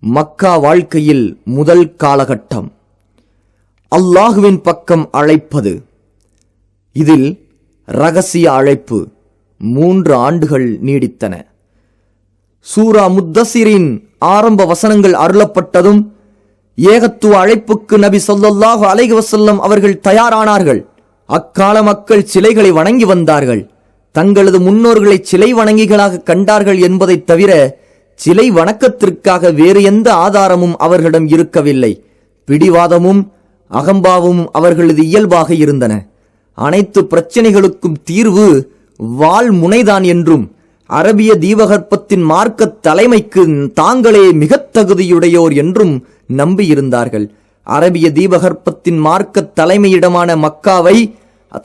மக்கா வாழ்க்கையில் முதல் காலகட்டம். அல்லாஹுவின் பக்கம் அழைப்பது. இதில் இரகசிய அழைப்பு 3 ஆண்டுகள் நீடித்தன. சூரா முத்தஸிரின் ஆரம்ப வசனங்கள் அருளப்பட்டதும் ஏகத்துவ அழைப்புக்கு நபி ஸல்லல்லாஹு அலைஹி வஸல்லம் அவர்கள் தயாரானார்கள். அக்கால மக்கள் சிலைகளை வணங்கி வந்தார்கள். தங்களது முன்னோர்களை சிலை வணங்கிகளாக கண்டார்கள் என்பதை தவிர சிலை வணக்கத்திற்காக வேறு எந்த ஆதாரமும் அவர்களிடம் இருக்கவில்லை. பிடிவாதமும் அகம்பாவமும் அவர்களது இயல்பாக இருந்தன. அனைத்து பிரச்சனைகளுக்கும் தீர்வு வாள் முனைதான் என்றும் அரபிய தீபகற்பத்தின் மார்க்க தலைமைக்கு தாங்களே மிக தகுதியுடையோர் என்றும் நம்பியிருந்தார்கள். அரபிய தீபகற்பத்தின் மார்க்க தலைமையிடமான மக்காவை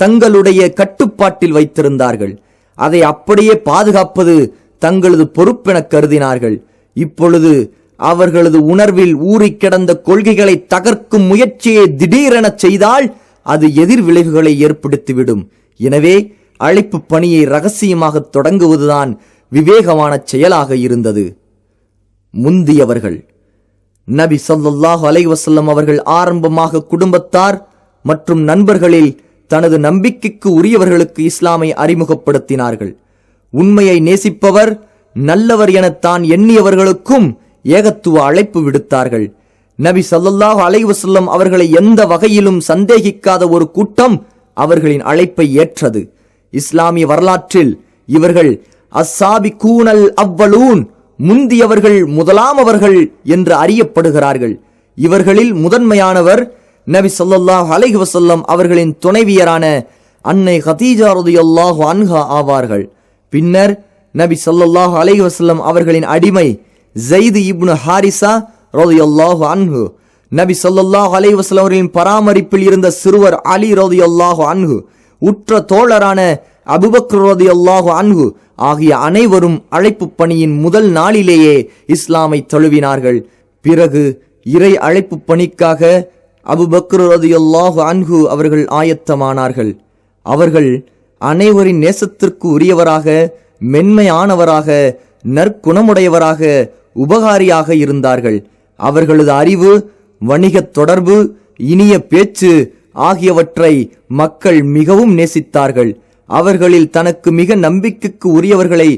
தங்களுடைய கட்டுப்பாட்டில் வைத்திருந்தார்கள். அதை அப்படியே பாதுகாப்பது தங்களது பொறுப்பென கருதினார்கள். இப்பொழுது அவர்களது உணர்வில் ஊறி கிடந்த கொள்கைகளை தகர்க்கும் முயற்சியை திடீரென செய்தால் அது எதிர் விளைவுகளை ஏற்படுத்திவிடும். எனவே அழைப்பு பணியை இரகசியமாக தொடங்குவதுதான் விவேகமான செயலாக இருந்தது. முந்தியவர்கள் நபி ஸல்லல்லாஹு அலைஹி வஸல்லம் அவர்கள் ஆரம்பமாக குடும்பத்தார் மற்றும் நண்பர்களில் தனது நம்பிக்கைக்கு உரியவர்களுக்கு இஸ்லாமை அறிமுகப்படுத்தினார்கள். உண்மையை நேசிப்பவர் நல்லவர் என தான் எண்ணியவர்களுக்கும் ஏகத்துவ அழைப்பு விடுத்தார்கள். நபி ஸல்லல்லாஹு அலைஹி வஸல்லம் அவர்களை எந்த வகையிலும் சந்தேகிக்காத ஒரு கூட்டம் அவர்களின் அழைப்பை ஏற்றது. இஸ்லாமிய வரலாற்றில் இவர்கள் அஸ்ஸாபிகூனல் அவ்வலூன், முந்தியவர்கள் முதலாமவர்கள் என்று அறியப்படுகிறார்கள். இவர்களில் முதன்மையானவர் நபி ஸல்லல்லாஹு அலைஹி வஸல்லம் அவர்களின் துணைவியரான அன்னை கதீஜா ரலியல்லாஹு அன்ஹா ஆவார்கள். பின்னர் நபி ஸல்லல்லாஹு அலைஹி வஸல்லம் அவர்களின் அடிமை ஸைத் இப்னு ஹாரிஸா ரலியல்லாஹு அன்ஹு, நபி ஸல்லல்லாஹு அலைஹி வஸல்லம் அவர்களின் பராமரிப்பில் இருந்த சிறுவர் அலி ரலியல்லாஹு அன்ஹு, உற்ற தோழரான அபூபக்கர் ரலியல்லாஹு அன்ஹு ஆகிய அனைவரும் அழைப்பு பணியின் முதல் நாளிலேயே இஸ்லாமை தழுவினார்கள். பிறகு இறை அழைப்பு பணிக்காக அபூபக்கர் ரலியல்லாஹு அன்ஹு அவர்கள் ஆயத்தமானார்கள். அவர்கள் அனைவரின் நேசத்திற்கு உரியவராக, மென்மையானவராக, நற்குணமுடையவராக, உபகாரியாக இருந்தார்கள். அவர்களது அறிவு, வணிக தொடர்பு, இனிய பேச்சு ஆகியவற்றை மக்கள் மிகவும் நேசித்தார்கள். அவர்களில் தனக்கு மிக நம்பிக்கைக்கு உரியவர்களை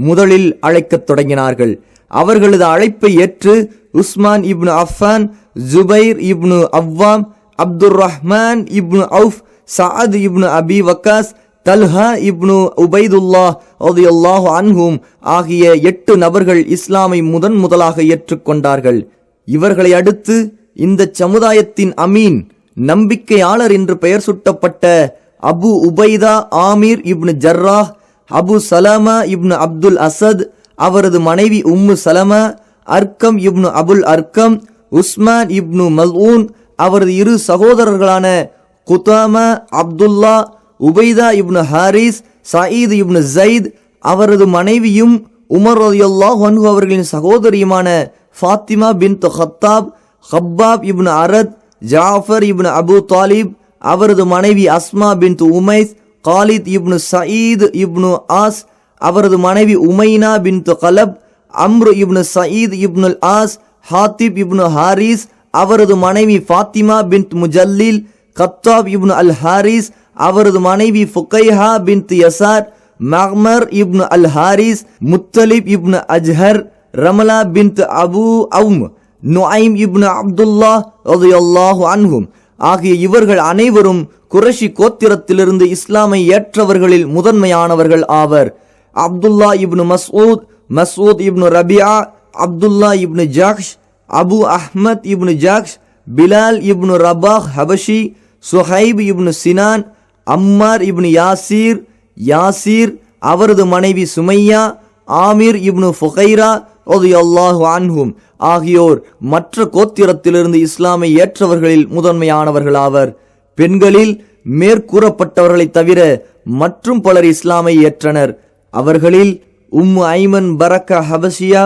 முதலில் அழைக்கத் தொடங்கினார்கள். அவர்களது அழைப்பை ஏற்று உஸ்மான் இப்னு அஃபான், ஜுபைர் இப்னு அவ்வாம், அப்துர் ரஹ்மான் இப்னு அவுஃப், சஅத் இப்னு அபி வக்காஸ், தல்ஹா இப்னு உபைதுல்லாஹ் ரலியல்லாஹு அன்ஹும் ஆகிய 8 நபர்கள் இஸ்லாமை முதலாக ஏற்றுக்கொண்டார்கள். இவர்களை அடுத்து இந்த சமுதாயத்தின் அமீன், நம்பிக்கையாளர் என்று பெயர் சூட்டப்பட்ட அபு உபைதா ஆமீர் இப்னு ஜர்ராஹ், அபு சலமா இப்னு அப்துல் அசத், அவரது மனைவி உம்மு சலமா, அர்க்கம் இப்னு அபுல் அர்க்கம், உஸ்மான் இப்னு மல்ஊன், அவரது 2 சகோதரர்களான குதாமா, அப்துல்லா, உபைதா இப்னு ஹாரிஸ், சயீத் இப்னு ஸைத், அவரது மனைவியும் உமர் ரலியல்லாஹு அன்ஹு அவர்களின் சகோதரியுமான ஃபாத்திமா பின்த் ஹத்தாப், ஹப்பாப் இப்னு அரத், ஜாஃபர் இப்னு அபு தாலிப், அவரது மனைவி அஸ்மா பின்த் உமைஸ், காலித் இப்னு சயீத் இப்னு ஆஸ், அவரது மனைவி உமைனா பின்த் கலப், அம்ரு இப்னு சயீத் இப்னு ஆஸ், ஹாத்திப் இப்னு ஹாரிஸ், அவரது மனைவி ஃபாத்திமா பின்த் முஜல்லில், கத்தாப் இப்னு அல் ஹாரிஸ், அவரது மனைவி ஃபுகைஹா பின்த் யசார், மஹ்மர் இப்னு அல் ஹாரிஸ், முத்தலிப் இப்னு அஜ்ஹர், ரமலா பின்த் அபு அவ்ம், நுஐம் இப்னு அப்துல்லா ரலியல்லாஹு அன்ஹும் ஆகிய இவர்கள் அனைவரும் குறைஷி கோத்திரத்திலிருந்து இஸ்லாமை ஏற்றவர்களில் முதன்மையானவர்கள் ஆவர். அப்துல்லா இப்னு மஸ்ஊத், மஸ்ஊத் இப்னு ரபியா, அப்துல்லா இப்னு ஜாக்ஷ், அபு அஹ்மத் இப்னு ஜாக்ஷ், பிலால் இப்னு ரபாஹ் ஹபஷி, சுஹைப் இப்னு சினான், அம்மார் இப்னு யாசீர், அவரது மனைவி சுமையா, ஆமீர் இப்னு ஃபுகைரா ரலியல்லாஹு அன்ஹும் ஆகியோர் மற்ற கோத்திரத்திலிருந்து இஸ்லாமை ஏற்றவர்களில் முதன்மையானவர்களாவர். பெண்களில் மேற்கூறப்பட்டவர்களை தவிர மற்றும் பலர் இஸ்லாமை ஏற்றனர். அவர்களில் உம்மு ஐமன் பரக்கா ஹபஷியா,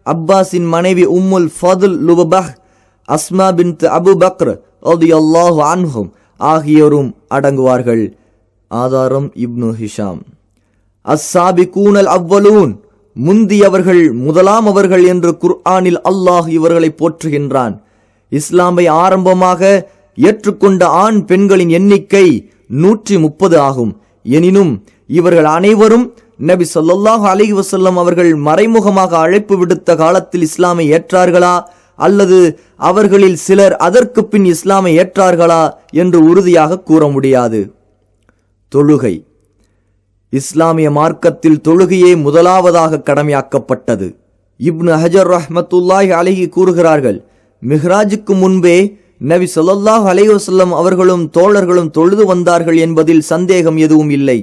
அப்பாஸின் மனைவி உம்முல் ஃபதுல் லுபபஹ், அஸ்மா பின்த் அபு பக்ர் ரலியல்லாஹு அன்ஹும் ஆகியோரும் அடங்குவார்கள். ஆதாரம் இப்னு ஹிஷாம். அஸ்ஸாபிகூனல் அவ்வலூன், முந்தியவர்கள் முதலாம் அவர்கள் என்று குர்ஆனில் அல்லாஹ் இவர்களை போற்றுகின்றான். இஸ்லாமை ஆரம்பமாக ஏற்றுக்கொண்ட ஆண் பெண்களின் எண்ணிக்கை 130 ஆகும். எனினும் இவர்கள் அனைவரும் நபி ஸல்லல்லாஹு அலைஹி வஸல்லம் அவர்கள் மறைமுகமாக அழைப்பு விடுத்த காலத்தில் இஸ்லாமை ஏற்றார்களா அல்லது அவர்களில் சிலர் அதற்கு பின் இஸ்லாமை ஏற்றார்களா என்று உறுதியாக கூற முடியாது. தொழுகை. இஸ்லாமிய மார்க்கத்தில் தொழுகையே முதலாவதாக கடமையாக்கப்பட்டது. இப்னு ஹஜர் ரஹ்மத்துல்லாஹி அலைஹி கூறுகிறார்கள், மிஹ்ராஜுக்கு முன்பே நபி ஸல்லல்லாஹு அலைஹி வஸல்லம் அவர்களும் தோழர்களும் தொழுது வந்தார்கள் என்பதில் சந்தேகம் எதுவும் இல்லை.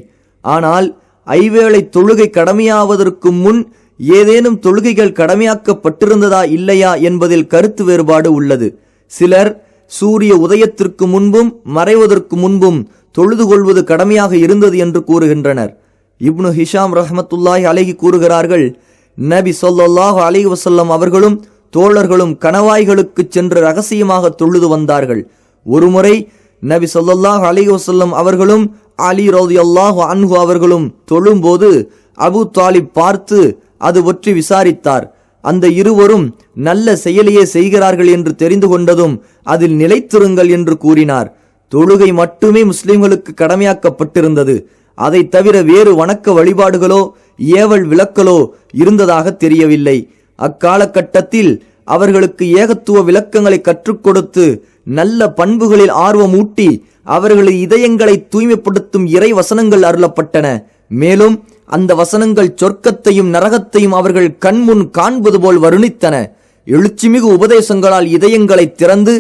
ஆனால் ஐவேளை தொழுகை கடமையாவதற்கு முன் ஏதேனும் தொழுகைகள் கடமையாக்கப்பட்டிருந்ததா இல்லையா என்பதில் கருத்து வேறுபாடு உள்ளது. சிலர் சூரிய உதயத்திற்கு முன்பும் மறைவதற்கு முன்பும் தொழுது கொள்வது கடமையாக இருந்தது என்று கூறுகின்றனர். இப்னு ஹிஷாம் ரஹ்மத்துல்லாஹி அலைஹி கூறுகிறார்கள், நபி ஸல்லல்லாஹு அலைஹி வஸல்லம் அவர்களும் தோழர்களும் கணவாய்களுக்கு சென்று ரகசியமாக தொழுது வந்தார்கள். ஒருமுறை நபி ஸல்லல்லாஹு அலைஹி வஸல்லம் அவர்களும் அலி ரலியல்லாஹு அன்ஹு அவர்களும் தொழும்போது அபூ தாலிப் பார்த்து அது பற்றி விசாரித்தார். அந்த இருவரும் நல்ல செயலையே செய்கிறார்கள் என்று தெரிந்து கொண்டதும் அதில் நிலைத்திருங்கள் என்று கூறினார். தொழுகை மட்டுமே முஸ்லிம்களுக்கு கடமையாக்கப்பட்டிருந்தது. அதை தவிர வேறு வணக்க வழிபாடுகளோ ஏவல் விளக்கலோ இருந்ததாக தெரியவில்லை. அக்காலகட்டத்தில் அவர்களுக்கு ஏகத்துவ விளக்கங்களை கற்றுக் கொடுத்து நல்ல பண்புகளில் ஆர்வமூட்டி அவர்களது இதயங்களை தூய்மைப்படுத்தும் இறை வசனங்கள் அருளப்பட்டன. மேலும் அந்த வசனங்கள் சொர்க்கத்தையும் நரகத்தையும் அவர்கள் கண்முன் காண்பது போல் வருணித்தன. எழுச்சிமிகு உபதேசங்களால் இதயங்களை திறந்து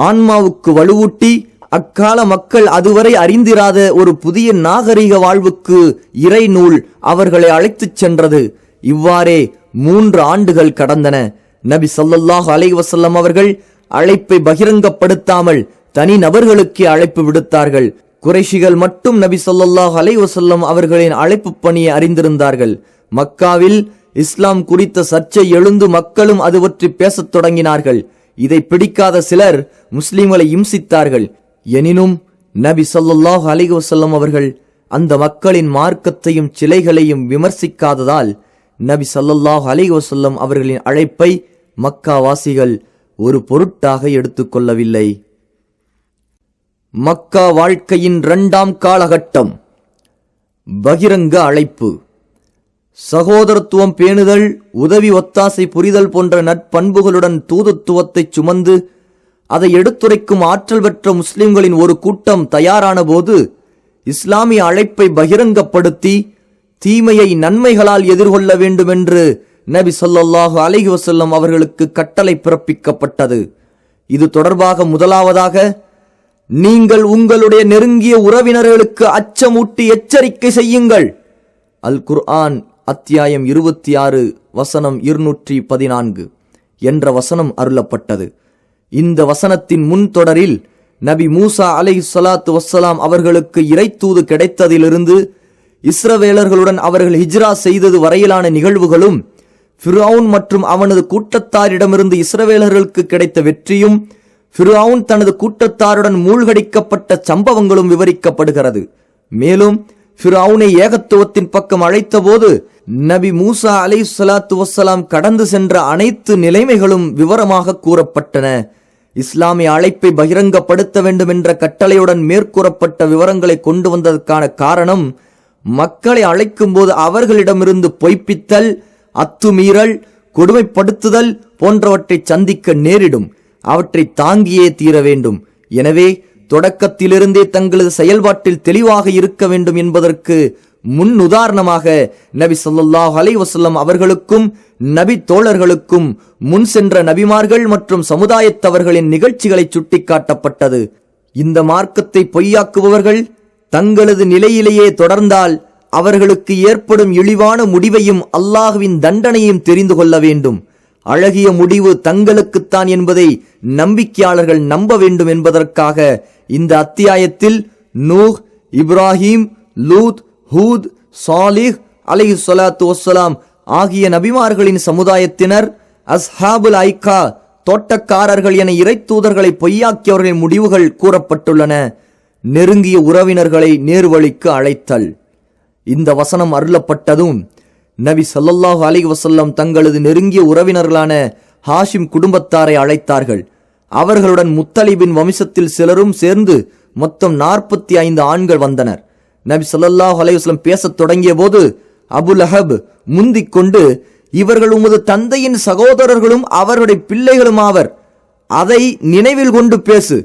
ஆன்மாவுக்கு வலுவூட்டி அக்கால மக்கள் அதுவரை அறிந்திராத ஒரு புதிய நாகரிக வாழ்வுக்கு இறை நூல் அவர்களை அழைத்துச் சென்றது. இவ்வாறே 3 ஆண்டுகள் கடந்தன. நபி ஸல்லல்லாஹு அலைஹி வஸல்லம் அவர்கள் அழைப்பை பகிரங்கப்படுத்தாமல் தனி நபர்களுக்கே அழைப்பு விடுத்தார்கள். குறைஷிகள் மட்டும் நபி ஸல்லல்லாஹு அலைஹி வஸல்லம் அவர்களின் அழைப்பு பணியை அறிந்திருந்தார்கள். மக்காவில் இஸ்லாம் குறித்த சர்ச்சை எழுந்து மக்களும் அது பற்றி பேசத் தொடங்கினார்கள். இதை பிடிக்காத சிலர் முஸ்லிம்களை இம்சித்தார்கள். எனினும் நபி ஸல்லல்லாஹு அலைஹி வஸல்லம் அவர்கள் அந்த மக்களின் மார்க்கத்தையும் சிலைகளையும் விமர்சிக்காததால் நபி ஸல்லல்லாஹு அலைஹி வஸல்லம் அவர்களின் அழைப்பை மக்காவாசிகள் ஒரு பொருட்டாக எடுத்துக்கொள்ளவில்லை. மக்கா வாழ்க்கையின் 2ஆம் காலகட்டம். பகிரங்க அழைப்பு. சகோதரத்துவம் பேணுதல், உதவி ஒத்தாசை புரிதல் போன்ற நற்பண்புகளுடன் தூதுத்துவத்தை சுமந்து அதை எடுத்துரைக்கும் ஆற்றல் பெற்ற முஸ்லிம்களின் ஒரு கூட்டம் தயாரான போது இஸ்லாமிய அழைப்பை பகிரங்கப்படுத்தி தீமையை நன்மைகளால் எதிர்கொள்ள வேண்டும் என்று நபி ஸல்லல்லாஹு அலைஹி வஸல்லம் அவர்களுக்கு கட்டளை பிறப்பிக்கப்பட்டது. இது தொடர்பாக முதலாவதாக, நீங்கள் உங்களுடைய நெருங்கிய உறவினர்களுக்கு அச்சமூட்டி எச்சரிக்கை செய்யுங்கள். அல் குர்ஆன் அத்தியாயம் 26 வசனம் 214 என்ற வசனம் அருளப்பட்டது. இந்த வசனத்தின் முன்தொடரில் நபி மூசா அலைஹிஸ்ஸலாத்து வஸ்ஸலாம் அவர்களுக்கு இறைத்தூது கிடைத்ததிலிருந்து இஸ்ரவேலர்களுடன் அவர்கள் ஹிஜ்ரா செய்தது வரையிலான நிகழ்வுகளும், ஃபிர்அவுன் மற்றும் அவனது கூட்டத்தாரிடமிருந்து இஸ்ரவேலர்களுக்கு கிடைத்த வெற்றியும், ஃபிர்அவுன் தனது கூட்டத்தாருடன் மூழ்கடிக்கப்பட்ட சம்பவங்களும் விவரிக்கப்படுகிறது. மேலும் ஃபிர்அவுனை ஏகத்துவத்தின் பக்கம் அழைத்த போது நபி மூசா அலைஹிஸ்ஸலாத்து வஸ்ஸலாம் கடந்து சென்ற அனைத்து நிலைமைகளும் விவரமாக கூறப்பட்டன. இஸ்லாமிய அழைப்பை பகிரங்கப்படுத்த வேண்டும் என்ற கட்டளையுடன் மேற்கூறப்பட்ட விவரங்களை கொண்டு வந்ததற்கான காரணம், மக்களை அழைக்கும் போது அவர்களிடமிருந்து பொய்ப்பித்தல், அத்துமீறல், கொடுமைப்படுத்துதல் போன்றவற்றை சந்திக்க நேரிடும். அவற்றை தாங்கியே தீர வேண்டும். எனவே தொடக்கத்திலிருந்தே தங்களது செயல்பாட்டில் தெளிவாக இருக்க வேண்டும் என்பதற்கு முன் உதாரணமாக நபி ஸல்லல்லாஹு அலைஹி வஸல்லம் அவர்களுக்கும் நபி தோழர்களுக்கும் முன் சென்ற நபிமார்கள் மற்றும் சமுதாயத்தவர்களின் நிகழ்ச்சிகளை சுட்டிக்காட்டப்பட்டது. இந்த மார்க்கத்தை பொய்யாக்குபவர்கள் தங்களது நிலையிலேயே தொடர்ந்தால் அவர்களுக்கு ஏற்படும் இழிவான முடிவையும் அல்லாஹ்வின் தண்டனையும் தெரிந்து கொள்ள வேண்டும். அழகிய முடிவு தங்களுக்குத்தான் என்பதை நம்பிக்கையாளர்கள் நம்ப வேண்டும் என்பதற்காக இந்த அத்தியாயத்தில் நூஹ், இப்ராஹிம், லூத், ஹூத், சாலிஹ் அலைஹிஸ்ஸலாத்து வஸ்ஸலாம் ஆகிய நபிமார்களின் சமுதாயத்தினர், அஸ்ஹாபுல் ஐகா தோட்டக்காரர்கள் என இறைத்தூதர்களை பொய்யாக்கியவர்களின் முடிவுகள் கூறப்பட்டுள்ளன. நெருங்கிய உறவினர்களை நேர்வழிக்கு அழைத்தல். இந்த வசனம் அருளப்பட்டதும் நபி ஸல்லல்லாஹு அலைஹி வஸல்லம் தங்களது நெருங்கிய உறவினர்களான ஹாஷிம் குடும்பத்தாரை அழைத்தார்கள். அவர்களுடன் முத்தலிபின் வம்சத்தில் சிலரும் சேர்ந்து மொத்தம் 45 ஆண்கள் வந்தனர். நபி ஸல்லல்லாஹு அலைஹி வஸல்லம் பேசத் தொடங்கிய போது அபு லஹப் முந்திக் கொண்டு, இவர்கள் உமது தந்தையின் சகோதரர்களும் அவருடைய பிள்ளைகளும் ஆவர். அதை நினைவில் கொண்டு பேசு.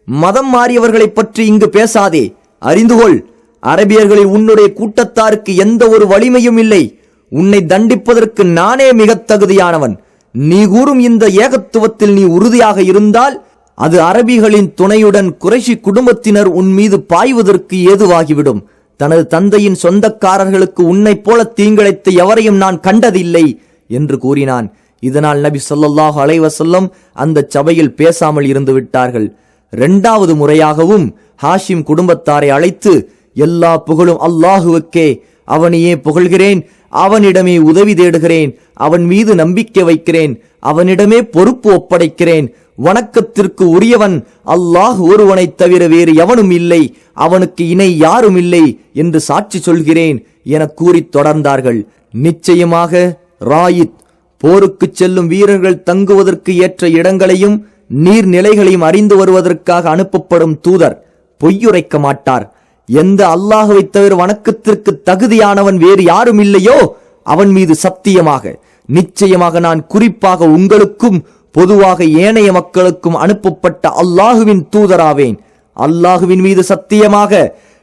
மதம் மாறியவர்களை பற்றி இங்கு பேசாதே. அறிந்துகொள், அரபியர்களில் உன்னுடைய கூட்டத்தாருக்கு எந்த ஒரு வலிமையும் இல்லை. உன்னை தண்டிப்பதற்கு நானே மிக தகுதியானவன். நீ கூறும் இந்த ஏகத்துவத்தில் நீ உறுதியாக இருந்தால் அது அரபிகளின் துணையுடன் குறைஷி குடும்பத்தினர் உன் மீது பாய்வதற்கு ஏதுவாகிவிடும். தனது தந்தையின் சொந்தக்காரர்களுக்கு உன்னைப் போல தீங்கிழைத்த எவரையும் நான் கண்டதில்லை என்று கூறினான். இதனால் நபி ஸல்லல்லாஹு அலைஹி வஸல்லம் அந்த சபையில் பேசாமல் இருந்து விட்டார்கள். 2வது முறையாகவும் ஹாஷிம் குடும்பத்தாரை அழைத்து, எல்லா புகழும் அல்லாஹுவுக்கே, அவனையே புகழ்கிறேன், அவனிடமே உதவி தேடுகிறேன், அவன் மீது நம்பிக்கை வைக்கிறேன், அவனிடமே பொறுப்பு ஒப்படைக்கிறேன். வணக்கத்திற்கு உரியவன் அல்லாஹ் ஒருவனைத் தவிர வேறு எவனும் இல்லை, அவனுக்கு இணை யாரும் இல்லை என்று சாட்சி சொல்கிறேன் என கூறி தொடர்ந்தார்கள். நிச்சயமாக ராயித், போருக்கு செல்லும் வீரர்கள் தங்குவதற்கு ஏற்ற இடங்களையும் நீர்நிலைகளையும் அறிந்து வருவதற்காக அனுப்பப்படும் தூதர் பொய்யுரைக்க மாட்டார். எந்த அல்லாஹுவை தவிர வணக்கத்திற்கு தகுதியானவன் வேறு யாரும் இல்லையோ அவன் மீது சத்தியமாக, நிச்சயமாக நான் குறிப்பாக உங்களுக்கும் பொதுவாக ஏனைய மக்களுக்கும் அனுப்பப்பட்ட அல்லாஹுவின் தூதராவேன். அல்லாஹுவின் மீது சத்தியமாக,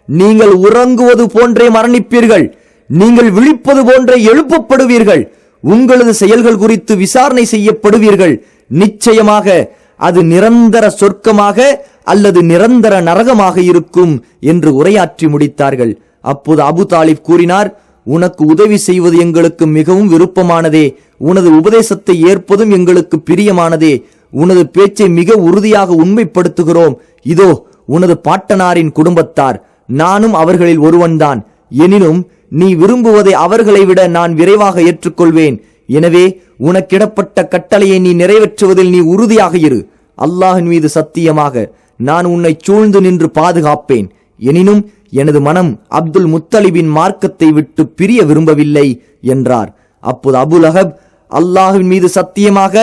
நீங்கள் உறங்குவது போன்றே மரணிப்பீர்கள், நீங்கள் விழிப்பது போன்றே எழுப்பப்படுவீர்கள், உங்களது செயல்கள் குறித்து விசாரணை செய்யப்படுவீர்கள். நிச்சயமாக அது நிரந்தர சொர்க்கமாக அல்லது நிரந்தர நரகமாக இருக்கும் என்று உரையாற்றி முடித்தார்கள். அப்போது அபு தாலிப் கூறினார், உனக்கு உதவி செய்வது எங்களுக்கு மிகவும் விருப்பமானதே, உனது உபதேசத்தை ஏற்பதும் எங்களுக்கு பிரியமானதே, உனது பேச்சை மிக உறுதியாக உண்மைப்படுத்துகிறோம். இதோ உனது பாட்டனாரின் குடும்பத்தார், நானும் அவர்களில் ஒருவன்தான். எனினும் நீ விரும்புவதை அவர்களை விட நான் விரைவாக ஏற்றுக்கொள்வேன். எனவே உனக்கிடப்பட்ட கட்டளையை நீ நிறைவேற்றுவதில் நீ உறுதியாக இரு. அல்லாஹின் மீது சத்தியமாக நான் உன்னை சூழ்ந்து நின்று பாதுகாப்பேன். எனினும் எனது மனம் அப்துல் முத்தலிபின் மார்க்கத்தை விட்டு பிரிய விரும்பவில்லை என்றார். அப்போது அபு லஹப், அல்லாஹின் மீது சத்தியமாக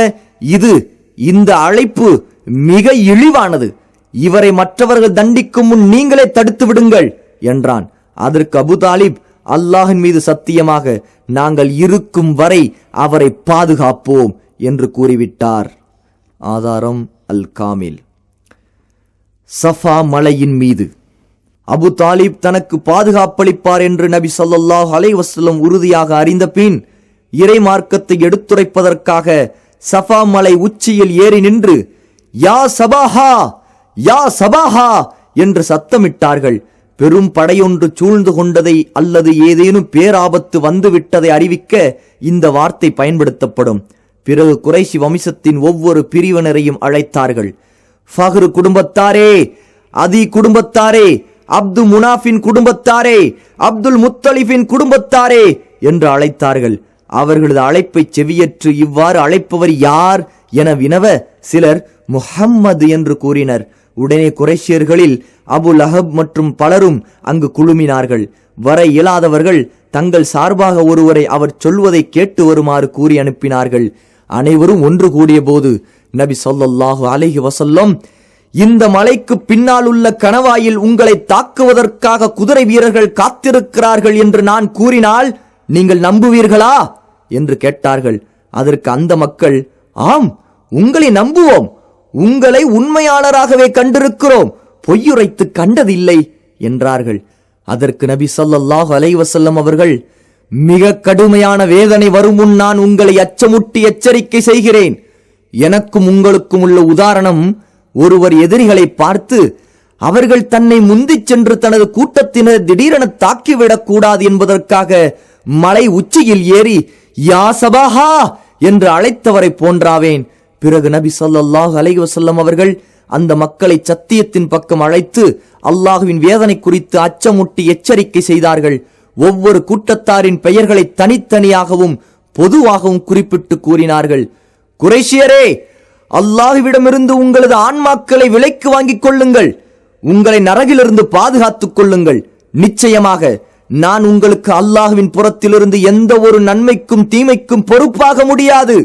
இந்த அழைப்பு மிக இழிவானது. இவரை மற்றவர்கள் தண்டிக்கும் முன் நீங்களே தடுத்து விடுங்கள் என்றான். அதற்கு அபு தாலிப், அல்லாஹின் மீது சத்தியமாக நாங்கள் இருக்கும் வரை அவரை பாதுகாப்போம் என்று கூறிவிட்டார். ஆதாரம் அல் காமில். சஃபா மலையின் மீது அபு தாலிப் தனக்கு பாதுகாப்பளிப்பார் என்று நபி ஸல்லல்லாஹு அலைஹி வஸல்லம் உறுதியாக அறிந்த பின் இறை மார்க்கத்தை எடுத்துரைப்பதற்காக சஃபா மலை உச்சியில் ஏறி நின்று யா சபாஹா, யா சபாஹா என்று சத்தமிட்டார்கள். பெரும் படையொன்று சூழ்ந்து கொண்டதை அல்லது ஏதேனும் பேராபத்து வந்துவிட்டதை அறிவிக்க இந்த வார்த்தை பயன்படுத்தப்படும். பிறகு குறைஷி வம்சத்தின் ஒவ்வொரு பிரிவினரையும் அழைத்தார்கள். ஃபஹ்ரு குடும்பத்தாரே, அதி குடும்பத்தாரே, அப்து முனாஃபின் குடும்பத்தாரே, அப்துல் முத்தலிஃபின் குடும்பத்தாரே என்று அழைத்தார்கள். அவர்களது அழைப்பை செவியற்று இவ்வாறு அழைப்பவர் யார் என வினவ சிலர் முஹம்மது என்று கூறினர். உடனே குறைஷியர்களில் அபு லஹப் மற்றும் பலரும் அங்கு குழுமினார்கள். வர இயலாதவர்கள் தங்கள் சார்பாக ஒருவரை அவர் சொல்வதை கேட்டு வருமாறு கூறி அனுப்பினார்கள். அனைவரும் ஒன்று கூடிய போது நபி ஸல்லல்லாஹு அலைஹி வஸல்லம், இந்த மலைக்கு பின்னால் உள்ள கணவாயில் உங்களை தாக்குவதற்காக குதிரை வீரர்கள் காத்திருக்கிறார்கள் என்று நான் கூறினால் நீங்கள் நம்புவீர்களா என்று கேட்டார்கள். அதற்கு அந்த மக்கள், ஆம், உங்களை நம்புவோம், உங்களை உண்மையாளராகவே கண்டிருக்கிறோம், பொய்யுரைத்து கண்டதில்லை என்றார்கள். அதற்கு நபி ஸல்லல்லாஹு அலைஹி வஸல்லம் அவர்கள், மிக கடுமையான வேதனை வரும் முன் நான் உங்களை அச்சமுட்டி எச்சரிக்கை செய்கிறேன். எனக்கும் உங்களுக்கும் உள்ள உதாரணம், ஒருவர் எதிரிகளை பார்த்து அவர்கள் தன்னை முந்திச் சென்று தனது கூட்டத்தினர் திடீரென தாக்கிவிடக் கூடாது என்பதற்காக மலை உச்சியில் ஏறி யா சபாஹா என்று அழைத்தவரை போன்றாவேன். பிறகு நபி ஸல்லல்லாஹு அலைஹி வஸல்லம் அவர்கள் அந்த மக்களை சத்தியத்தின் பக்கம் அழைத்து அல்லாஹுவின் வேதனை குறித்து அச்சமுட்டி எச்சரிக்கை செய்தார்கள். ஒவ்வொரு கூட்டத்தாரின் பெயர்களை தனித்தனியாகவும் பொதுவாகவும் குறிப்பிட்டு கூறினார்கள். குறைஷியரே, அல்லாஹுவிடமிருந்து உங்களது ஆன்மாக்களை விலைக்கு வாங்கிக் கொள்ளுங்கள், உங்களை நரகிலிருந்து பாதுகாத்துக் கொள்ளுங்கள். நிச்சயமாக நான் உங்களுக்கு அல்லாஹ்வின் புறத்திலிருந்து எந்த ஒரு நன்மைக்கும் தீமைக்கும் பொறுப்பாக முடியாது.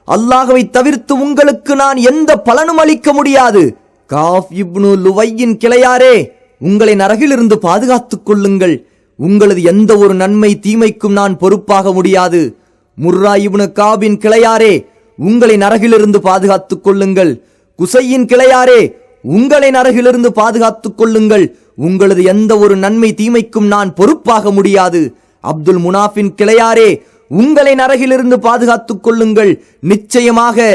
அல்லாஹ்வை தவிர்த்து உங்களுக்கு நான் எந்த பலனும் அளிக்க முடியாது. காஃப் இப்னு லுவையின் கிளையாரே, உங்களை நரகிலிருந்து பாதுகாத்துக் கொள்ளுங்கள். உங்களது எந்த ஒரு நன்மை தீமைக்கும் நான் பொறுப்பாக முடியாது. முர்ரா இப்னு காபின் கிளையாரே, உங்களை நரகிலிருந்து பாதுகாத்துக் கொள்ளுங்கள். குசையின் கிளையாரே, உங்களை நரகிலிருந்து பாதுகாத்துக் கொள்ளுங்கள். உங்களது எந்த ஒரு நன்மை தீமைக்கும் நான் பொறுப்பாக முடியாது. அப்துல் முனாஃபின் கிளையாரே, உங்களை நரகிலிருந்து பாதுகாத்துக் கொள்ளுங்கள். நிச்சயமாக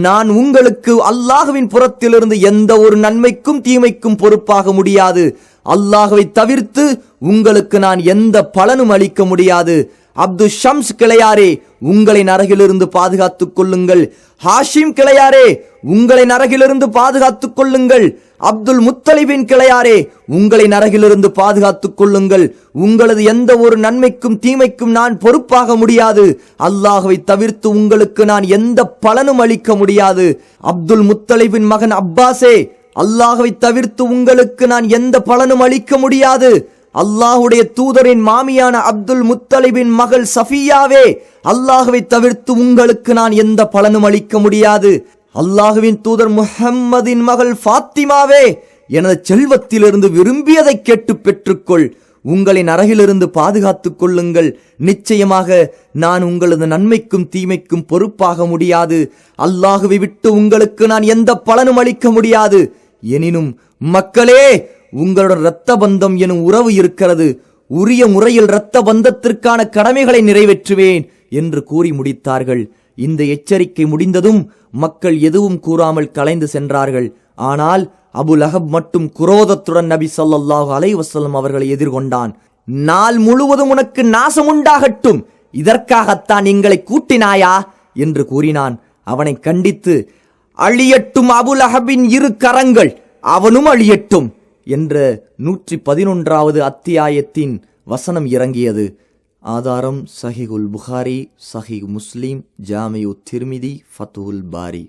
நான் உங்களுக்கு அல்லாஹ்வின் புறத்திலிருந்து எந்த ஒரு நன்மைக்கும் தீமைக்கும் பொறுப்பாக முடியாது. அல்லாஹ்வை தவிர்த்து உங்களுக்கு நான் எந்த பலனும் அளிக்க முடியாது. அப்து ஷம்ஸ் கிளையாரே, உங்களை நரகிலிருந்து பாதுகாத்துக் கொள்ளுங்கள். ஹாஷிம் கிளையாரே, உங்களை நரகிலிருந்து பாதுகாத்துக் கொள்ளுங்கள். அப்துல் முத்தலிபின் கிளையாரே, உங்களை நரகிலிருந்து பாதுகாத்துக் கொள்ளுங்கள். உங்களது எந்த ஒரு நன்மைக்கும் தீமைக்கும் நான் பொறுப்பாக முடியாது. அல்லாஹ்வை தவிர்த்து உங்களுக்கு நான் எந்த பலனும் அளிக்க முடியாது. அப்துல் முத்தலிபின் மகன் அப்பாஸே, அல்லாஹ்வை தவிர்த்து உங்களுக்கு நான் எந்த பலனும் அளிக்க முடியாது. அல்லாஹுடைய தூதரின் மாமியான அப்துல் முத்தலிபின் மகள் சஃபியாவே, அல்லாஹ்வை தவிர்த்து உங்களுக்கு நான் எந்த பலனும் அளிக்க முடியாது. அல்லாஹுவின் தூதர் முஹம்மதின் மகள் ஃபாத்திமாவே, எனது செல்வத்திலிருந்து விரும்பியதை கேட்டு பெற்றுக்கொள். உங்களை நரகிலிருந்து பாதுகாத்துக் கொள்ளுங்கள். நிச்சயமாக நான் உங்களது நன்மைக்கும் தீமைக்கும் பொறுப்பாக முடியாது. அல்லாஹுவை விட்டு உங்களுக்கு நான் எந்த பலனும் அளிக்க முடியாது. எனினும் மக்களே, உங்களுடன் இரத்த பந்தம் எனும் உறவு இருக்கிறது. உரிய முறையில் இரத்த பந்தத்திற்கான கடமைகளை நிறைவேற்றுவேன் என்று கூறி முடித்தார்கள். இந்த எச்சரிக்கை முடிந்ததும் மக்கள் எதுவும் கூறாமல் கலைந்து சென்றார்கள். ஆனால் அபு லஹப் மட்டும் குரோதத்துடன் நபி ஸல்லல்லாஹு அலைஹி வஸல்லம் அவர்களை எதிர்கொண்டான். நாள் முழுவதும் உனக்கு நாசம் உண்டாகட்டும், இதற்காகத்தான் எங்களை கூட்டினாயா என்று கூறினான். அவனை கண்டித்து, அழியட்டும் அபு லஹபின் இரு கரங்கள், அவனும் அழியட்டும் என்ற 111வது அத்தியாயத்தின் வசனம் இறங்கியது. ஆதாரம் சஹீஹுல் புகாரி, சஹீஹ் முஸ்லிம், ஜாமியு திர்மிதி, ஃபத்ஹுல் பாரி.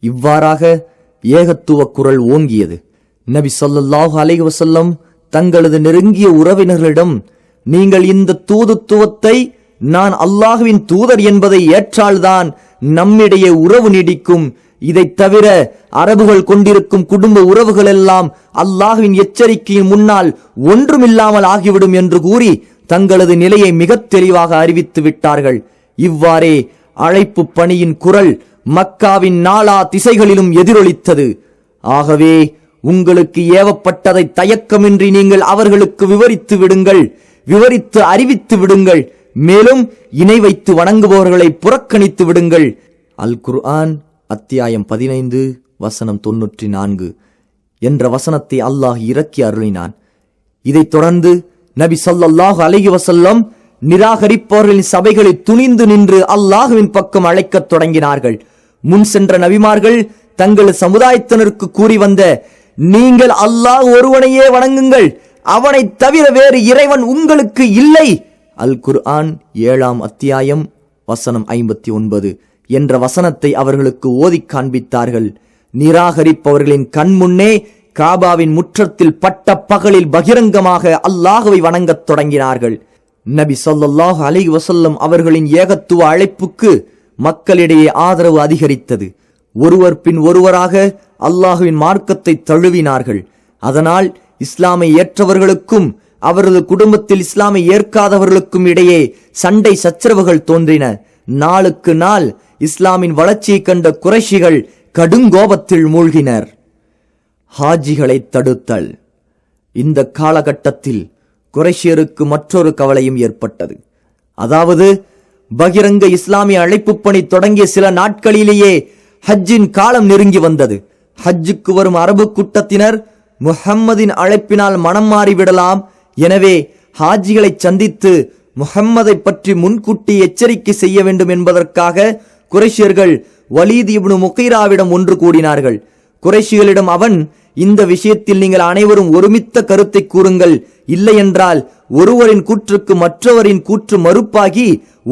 இவ்வாறாக ஏகத்துவ குரல் ஓங்கியது. நபி ஸல்லல்லாஹு அலைஹி வஸல்லம் தங்களது நெருங்கிய உறவினர்களிடம், நீங்கள் இந்த தூதுத்துவத்தை நான் அல்லாஹ்வின் தூதர் என்பதை ஏற்றால்தான் நம்மிடையே உறவு நீடிக்கும். இதைத் தவிர அரபுகள் கொண்டிருக்கும் குடும்ப உறவுகள் எல்லாம் அல்லாஹ்வின் எச்சரிக்கையின் முன்னால் ஒன்றுமில்லாமல் ஆகிவிடும் என்று கூறி தங்களது நிலையை மிக தெளிவாக அறிவித்து விட்டார்கள். இவ்வாறே அழைப்பு பணியின் குரல் மக்காவின் நாலா திசைகளிலும் எதிரொலித்தது. ஆகவே உங்களுக்கு ஏவப்பட்டதை தயக்கமின்றி நீங்கள் அவர்களுக்கு விவரித்து விடுங்கள், விவரித்து அறிவித்து விடுங்கள். மேலும் இணை வைத்து வணங்குபவர்களை புறக்கணித்து விடுங்கள். அல் குர்ஆன் அத்தியாயம் 15 வசனம் 94 என்ற வசனத்தை அல்லாஹ் இறக்கி அருளினான். இதைத் தொடர்ந்து நபி ஸல்லல்லாஹு அலைஹி வஸல்லம் நிராகரிப்பவர்களின் சபைகளை துணிந்து நின்று அல்லாஹுவின் பக்கம் அழைக்கத் தொடங்கினார்கள். முன் சென்ற நபிமார்கள் தங்கள் சமுதாயத்தினருக்கு கூறி வந்த, நீங்கள் அல்லாஹ் ஒருவனையே வணங்குங்கள், அவனை தவிர வேறு இறைவன் உங்களுக்கு இல்லை, அல் குர்ஆன் 7ஆம் அத்தியாயம் வசனம் 59 என்ற வசனத்தை அவர்களுக்கு ஓதி காண்பித்தார்கள். நிராகரிப்பவர்களின் கண் முன்னே காபாவின் முற்றத்தில் பட்ட பகலில் பகிரங்கமாக அல்லாஹுவை வணங்கத் தொடங்கினார்கள். நபி ஸல்லல்லாஹு அலைஹி வஸல்லம் அவர்களின் ஏகத்துவ அழைப்புக்கு மக்களிடையே ஆதரவு அதிகரித்தது. ஒருவர் பின் ஒருவராக அல்லாஹுவின் மார்க்கத்தை தழுவினார்கள். அதனால் இஸ்லாமை ஏற்றவர்களுக்கும் அவரது குடும்பத்தில் இஸ்லாமை ஏற்காதவர்களுக்கும் இடையே சண்டை சச்சரவுகள் தோன்றின. நாளுக்கு நாள் இஸ்லாமின் வளர்ச்சியை கண்ட குறைஷிகள் கடுங்கோபத்தில் மூழ்கினர். ஹாஜிகளை தடுத்தல். இந்த காலகட்டத்தில் குறைஷியருக்கு மற்றொரு கவலையும் ஏற்பட்டது. அதாவது பகிரங்க இஸ்லாமிய அழைப்பு பணி தொடங்கிய சில நாட்களிலேயே ஹஜ்ஜின் காலம் நெருங்கி வந்தது. ஹஜ்ஜுக்கு வரும் அரபு கூட்டத்தினர் முஹம்மதின் அழைப்பினால் மனம் மாறிவிடலாம். எனவே ஹாஜிகளை சந்தித்து முஹம்மதை பற்றி முன்கூட்டி எச்சரிக்கை செய்ய வேண்டும் என்பதற்காக குறைஷியர்கள் வலீத் இப்னு முகைராவிடம் ஒன்று கூடினார்கள். குறைஷிகளிடம் அவன், இந்த விஷயத்தில் நீங்கள் அனைவரும் ஒருமித்த கருத்தை கூறுங்கள், இல்லையென்றால் ஒருவரின் கூற்றுக்கு மற்றவரின் கூற்று மறுப்பாகி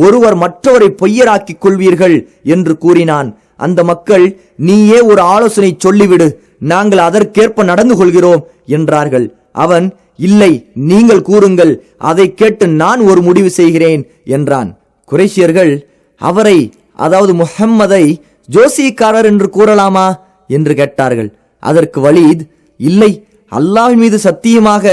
ஒருவர் மற்றவரை பொய்யராக்கிக் கொள்வீர்கள் என்று கூறினான். அந்த மக்கள், நீயே ஒரு ஆலோசனை சொல்லிவிடு, நாங்கள் அதற்கேற்ப நடந்து கொள்கிறோம் என்றார்கள். அவன், இல்லை, நீங்கள் கூறுங்கள், அதை கேட்டு நான் ஒரு முடிவு செய்கிறேன் என்றான். குறைஷியர்கள் அவரை, அதாவது முஹம்மதை ஜோசியக்காரர் என்று கூறலாமா என்று கேட்டார்கள். அதற்கு வலீத், இல்லை, அல்லாஹ்வின் மீது சத்தியமாக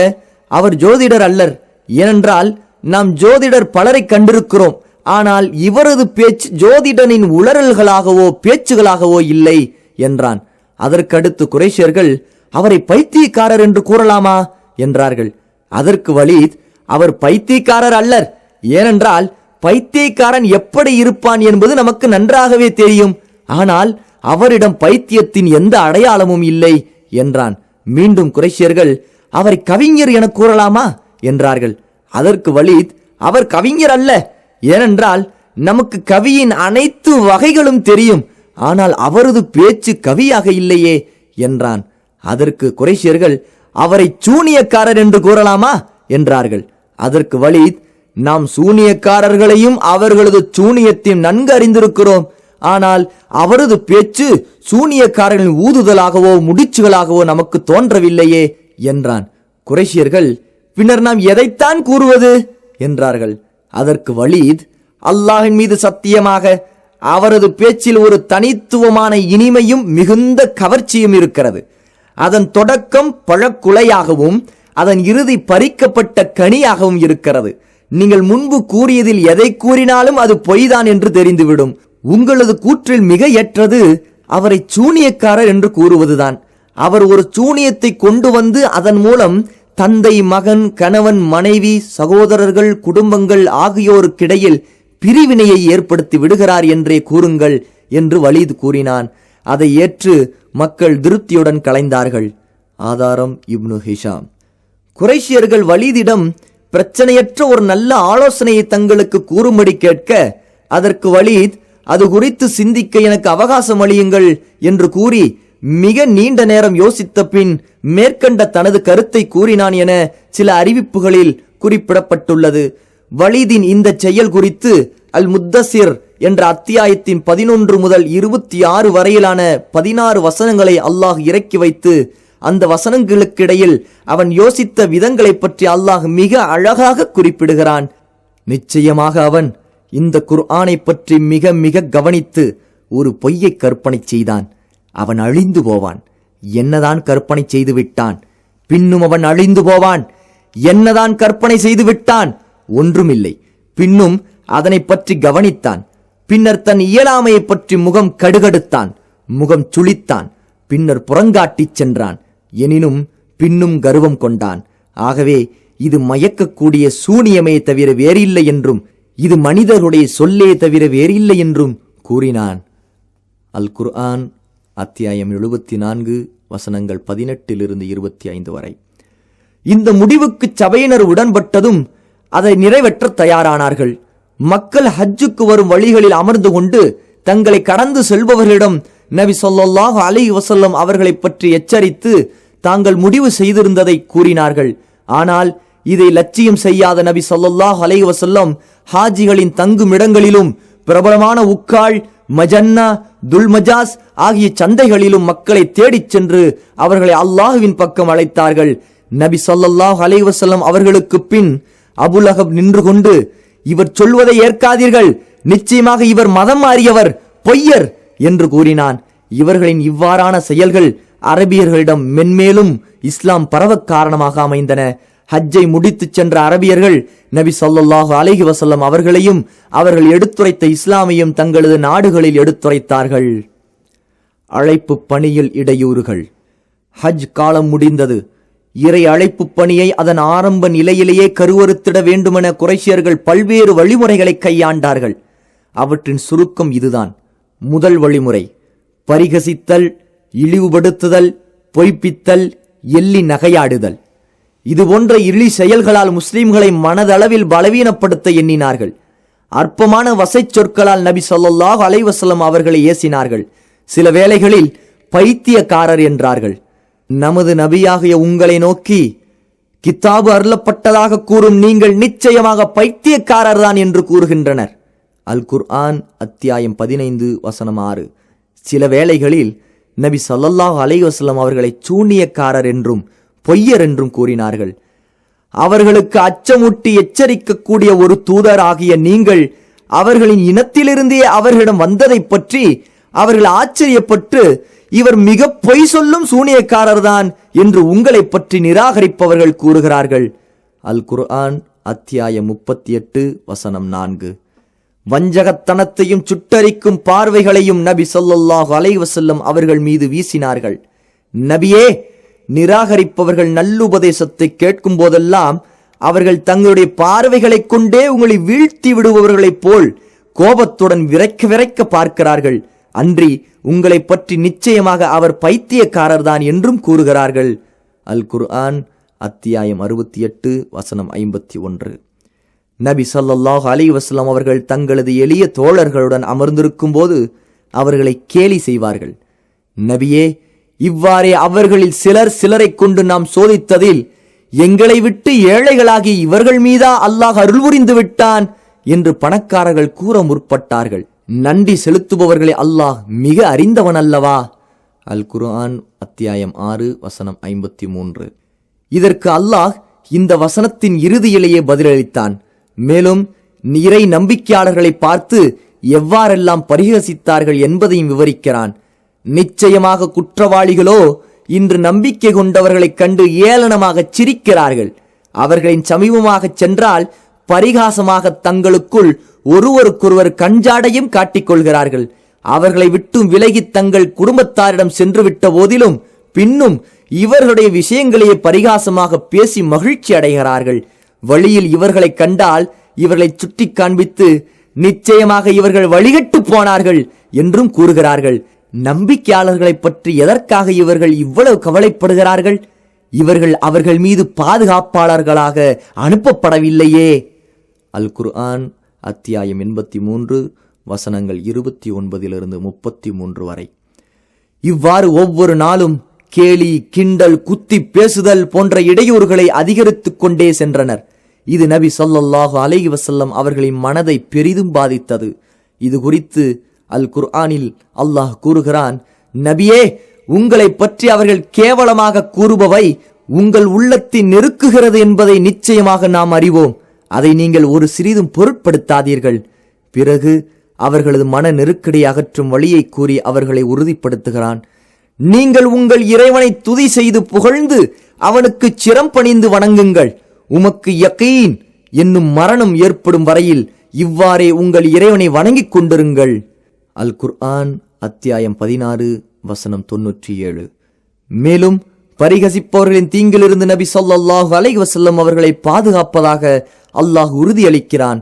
அவர் ஜோதிடர் அல்லர். ஏனென்றால் நாம் ஜோதிடர் பலரை கண்டிருக்கிறோம், ஆனால் இவரது பேச்சு ஜோதிடனின் உளறல்களாகவோ பேச்சுகளாகவோ இல்லை என்றான். அதற்கடுத்து குறைஷியர்கள் அவரை பைத்தியக்காரர் என்று கூறலாமா என்றார்கள். அதற்கு வலீத், அவர் பைத்தியக்காரர் அல்லர். ஏனென்றால் பைத்தியக்காரன் எப்படி இருப்பான் என்பது நமக்கு நன்றாகவே தெரியும். ஆனால் அவரிடம் பைத்தியத்தின் எந்த அடையாளமும் இல்லை என்றான். மீண்டும் குறைஷியர்கள் அவரை கவிஞர் என கூறலாமா என்றார்கள். அதற்கு வலீத், அவர் கவிஞர் அல்ல. ஏனென்றால் நமக்கு கவியின் அனைத்து வகைகளும் தெரியும், ஆனால் அவரது பேச்சு கவியாக இல்லையே என்றான். அதற்கு குறைஷியர்கள் அவரை சூனியக்காரர் என்று கூறலாமா என்றார்கள். அதற்கு வலீத், நாம் சூனியக்காரர்களையும் அவர்களது சூனியத்தையும் நன்கு அறிந்திருக்கிறோம், ஆனால் அவரது பேச்சு சூனியக்காரர்களின் ஊதுதலாகவோ முடிச்சுகளாகவோ நமக்கு தோன்றவில்லையே என்றான். குறைஷியர்கள், பின்னர் நாம் எதைத்தான் கூறுவது என்றார்கள். அதற்கு வலீத், அல்லாஹின் மீது சத்தியமாக அவரது பேச்சில் ஒரு தனித்துவமான இனிமையும் மிகுந்த கவர்ச்சியும் இருக்கிறது. அதன் தொடக்கம் பழக்குலையாகவும் அதன் இறுதி பறிக்கப்பட்ட கனியாகவும் இருக்கிறது. நீங்கள் முன்பு கூறியதில் எதை கூறினாலும் அது பொய்தான் என்று தெரிந்துவிடும். உங்களது கூற்றில் மிக ஏற்றது அவரை சூனியக்காரர் என்று கூறுவதுதான். அவர் ஒரு சூனியத்தை கொண்டு வந்து அதன் மூலம் தந்தை, மகன், கணவன், மனைவி, சகோதரர்கள், குடும்பங்கள் ஆகியோருக்கிடையில் பிரிவினையை ஏற்படுத்தி விடுகிறார் என்றே கூறுங்கள் என்று வலீத் கூறினான். அதை ஏற்று மக்கள் திருப்தியுடன் கலைந்தார்கள். ஆதாரம் இப்னு ஹிஷாம். குறைஷியர்கள் வலீதிடம் பிரச்சனையற்ற ஒரு நல்ல ஆலோசனையை தங்களுக்கு கூறும்படி கேட்க, அதற்கு வலீத், அது குறித்து சிந்திக்க எனக்கு அவகாசம் அளியுங்கள் என்று கூறி மிக நீண்ட நேரம் யோசித்த பின் மேற்கண்ட தனது கருத்தை கூறினான் என சில அறிவிப்புகளில் குறிப்பிடப்பட்டுள்ளது. வலீதின் இந்த செயல் குறித்து அல் முத்தசிர் என்ற அத்தியாயத்தின் 11 முதல் 26 வரையிலான 16 வசனங்களை அல்லாஹ் இறக்கி வைத்து அந்த வசனங்களுக்கிடையில் அவன் யோசித்த விதங்களை பற்றி அல்லாஹ் மிக அழகாக குறிப்பிடுகிறான். நிச்சயமாக அவன் இந்த குர்ஆனை பற்றி மிக மிக கவனித்து ஒரு பொய்யை கற்பனை செய்தான். அவன் அழிந்து போவான். என்னதான் கற்பனை செய்து விட்டான், பின்னும் அவன் அழிந்து போவான். என்னதான் கற்பனை செய்து விட்டான், ஒன்றுமில்லை. பின்னும் அதனை பற்றி கவனித்தான். பின்னர் தன் இயலாமையை பற்றி முகம் கடுகடுத்தான், முகம் சுளித்தான். பின்னர் புறங்காட்டிச் சென்றான். எனினும் பின்னும் கர்வம் கொண்டான். ஆகவே இது மயக்கக்கூடிய சூனியமே தவிர வேறில்லை என்றும், இது மனிதருடைய சொல்லே தவிர வேறில்லை என்றும் கூறினான். அல் குர்ஆன் அத்தியாயம் 74 வசனங்கள் 18 25 வரை. இந்த முடிவுக்கு சபையினர் உடன்பட்டதும் அதை நிறைவேற்ற தயாரானார்கள். மக்கள் ஹஜ்ஜுக்கு வரும் வழிகளில் அமர்ந்து கொண்டு தங்களை கடந்து செல்பவர்களிடம் நபி ஸல்லல்லாஹு அலைஹி வஸல்லம் அவர்களை பற்றி எச்சரித்து தாங்கள் முடிவு செய்திருந்ததை கூறினார்கள். ஆனால் இதை லட்சியம் செய்யாத நபி ஸல்லல்லாஹு அலைஹி வஸல்லம் ஹாஜிகளின் தங்குமிடங்களிலும் பிரபலமான உக்கால், மஜன்னா, துல்மஜாஸ் ஆகிய சந்தைகளிலும் மக்களை தேடிச் சென்று அவர்களை அல்லாஹுவின் பக்கம் அழைத்தார்கள். நபி ஸல்லல்லாஹு அலைஹி வஸல்லம் அவர்களுக்கு பின் அபுலஹப் நின்று கொண்டு, இவர் சொல்வதை ஏற்காதீர்கள், நிச்சயமாக இவர் மதம் மாறியவர், பொய்யர் என்று கூறினான். இவர்களின் இவ்வாறான செயல்கள் அரபியர்களிடம் மென்மேலும் இஸ்லாம் பரவ காரணமாக அமைந்தன. ஹஜ்ஜை முடித்துச் சென்ற அரபியர்கள் நபி ஸல்லல்லாஹு அலைஹி வஸல்லம் அவர்களையும் அவர்கள் எடுத்துரைத்த இஸ்லாமையும் தங்களது நாடுகளில் எடுத்துரைத்தார்கள். அழைப்பு பணியில் இடையூறுகள். ஹஜ் காலம் முடிந்தது. இறை அழைப்பு பணியை அதன் ஆரம்ப நிலையிலேயே கருவறுத்திட வேண்டுமென குறைஷியர்கள் பல்வேறு வழிமுறைகளை கையாண்டார்கள். அவற்றின் சுருக்கம் இதுதான். முதல் வழிமுறை பரிகசித்தல், இழிவுபடுத்துதல், பொய்ப்பித்தல், எள்ளி நகையாடுதல். இது போன்ற இழி செயல்களால் முஸ்லிம்களை மனதளவில் பலவீனப்படுத்த எண்ணினார்கள். அற்பமான வசை சொற்களால் நபி ஸல்லல்லாஹு அலைஹி வஸல்லம் அவர்களை ஏசினார்கள். சில வேளைகளில் பைத்தியக்காரர் என்றார்கள். நமது நபியாகிய உங்களை நோக்கி கித்தாபு அருளப்பட்டதாக கூறும் நீங்கள் நிச்சயமாக பைத்தியக்காரர் தான் என்று கூறுகின்றனர். அல் குர்ஆன் அத்தியாயம் 15 வசனம் 6. சில வேளைகளில் நபி ஸல்லல்லாஹு அலைஹி வஸல்லம் அவர்களை சூனியக்காரர் என்றும் பொய்யர் என்றும் கூறினார்கள். அவர்களுக்கு அச்சமூட்டி எச்சரிக்கக்கூடிய ஒரு தூதர் ஆகிய நீங்கள் அவர்களின் இனத்திலிருந்தே அவர்களிடம் வந்ததை பற்றி அவர்கள் ஆச்சரியப்பட்டு இவர் மிக பொய் சொல்லும் சூனியக்காரர்தான் என்று உங்களை பற்றி நிராகரிப்பவர்கள் கூறுகிறார்கள். அல் குர்ஆன் அத்தியாயம் 38 வசனம் 4. வஞ்சகத்தனத்தையும் சுட்டரிக்கும் பார்வைகளையும் நபி ஸல்லல்லாஹு அலைஹி வஸல்லம் அவர்கள் மீது வீசினார்கள். நபியே, நிராகரிப்பவர்கள் நல்லுபதேசத்தை கேட்கும் போதெல்லாம் அவர்கள் தங்களுடைய பார்வைகளை கொண்டே உங்களை வீழ்த்தி விடுபவர்களைப் போல் கோபத்துடன் விரைக்க விரைக்க பார்க்கிறார்கள். அன்றி உங்களை பற்றி நிச்சயமாக அவர் பைத்தியக்காரர்தான் என்றும் கூறுகிறார்கள். அல் குர்ஆன் அத்தியாயம் 68 வசனம் 51. நபி ஸல்லல்லாஹு அலைஹி வஸல்லம் அவர்கள் தங்களது எளிய தோழர்களுடன் அமர்ந்திருக்கும் போது அவர்களை கேலி செய்வார்கள். நபியே, இவ்வாறே அவர்களில் சிலரை கொண்டு நாம் சோதித்ததில் எங்களை விட்டு ஏழைகளாகி இவர்கள் மீதா அல்லாஹ் அருள் புரிந்து விட்டான் என்று பணக்காரர்கள் கூற முற்பட்டார்கள். நன்றி செலுத்துபவர்களை அல்லாஹ் மிக அறிந்தவன் அல்லவா? அல் குர்ஆன் அத்தியாயம் 6 வசனம் 53. இதற்கு அல்லாஹ் இந்த வசனத்தின் இறுதியிலேயே பதிலளித்தான். மேலும் இறை நம்பிக்கையாளர்களை பார்த்து எவ்வாறெல்லாம் பரிகசித்தார்கள் என்பதையும் விவரிக்கிறான். நிச்சயமாக குற்றவாளிகளோ இன்று நம்பிக்கை கொண்டவர்களைக் கண்டு ஏளனமாக சிரிக்கிறார்கள். அவர்களின் சமீபமாக சென்றால் பரிகாசமாக தங்களுக்குள் ஒருவருக்கொருவர் கஞ்சாடையும் காட்டிக்கொள்கிறார்கள். அவர்களை விட்டும் விலகி தங்கள் குடும்பத்தாரிடம் சென்று விட்ட போதிலும் பின்னும் இவர்களுடைய விஷயங்களையே பரிகாசமாக பேசி மகிழ்ச்சி அடைகிறார்கள். வழியில் இவர்களை கண்டால் இவர்களை சுட்டி காண்பித்து நிச்சயமாக இவர்கள் வழிகட்டு போனார்கள் என்றும் கூறுகிறார்கள். நம்பிக்கையாளர்களை பற்றி எதற்காக இவர்கள் இவ்வளவு கவலைப்படுகிறார்கள்? இவர்கள் அவர்கள் மீது பாதுகாப்பாளர்களாக அனுப்பப்படவில்லையே. அல் குர்ஆன் அத்தியாயம் 83 வசனங்கள் 29 33 வரை. இவ்வாறு ஒவ்வொரு நாளும் கேலி, கிண்டல், குத்தி பேசுதல் போன்ற இடையூறுகளை அதிகரித்துக் கொண்டே சென்றனர். இது நபி ஸல்லல்லாஹு அலைஹி வஸல்லம் அவர்களின் மனதை பெரிதும் பாதித்தது. இது குறித்து அல் குர்ஆனில் அல்லாஹ் கூறுகிறான், நபியே, உங்களை பற்றி அவர்கள் கேவலமாக கூறுபவை உங்கள் உள்ளத்தை நெருக்குகிறது என்பதை நிச்சயமாக நாம் அறிவோம். அதை நீங்கள் ஒரு சிறிதும் பொருட்படுத்தாதீர்கள். பிறகு அவர்களது மன நெருக்கடியை அகற்றும் வழியை கூறி அவர்களை உறுதிப்படுத்துகிறான். நீங்கள் உங்கள் இறைவனை துதி செய்து புகழ்ந்து அவனுக்கு சிரம் பணிந்து வணங்குங்கள். உமக்கு யகீன் என்னும் மரணம் ஏற்படும் வரையில் இவ்வாறே உங்கள் இறைவனை வணங்கிக் கொண்டிருங்கள். அல் குர்ஆன் அத்தியாயம் 16 வசனம் 97. மேலும் பரிகசிப்பவர்களின் தீங்கிலிருந்து நபி ஸல்லல்லாஹு அலைஹி வஸல்லம் அவர்களை பாதுகாப்பதாக அல்லாஹ் உறுதியளிக்கிறான்.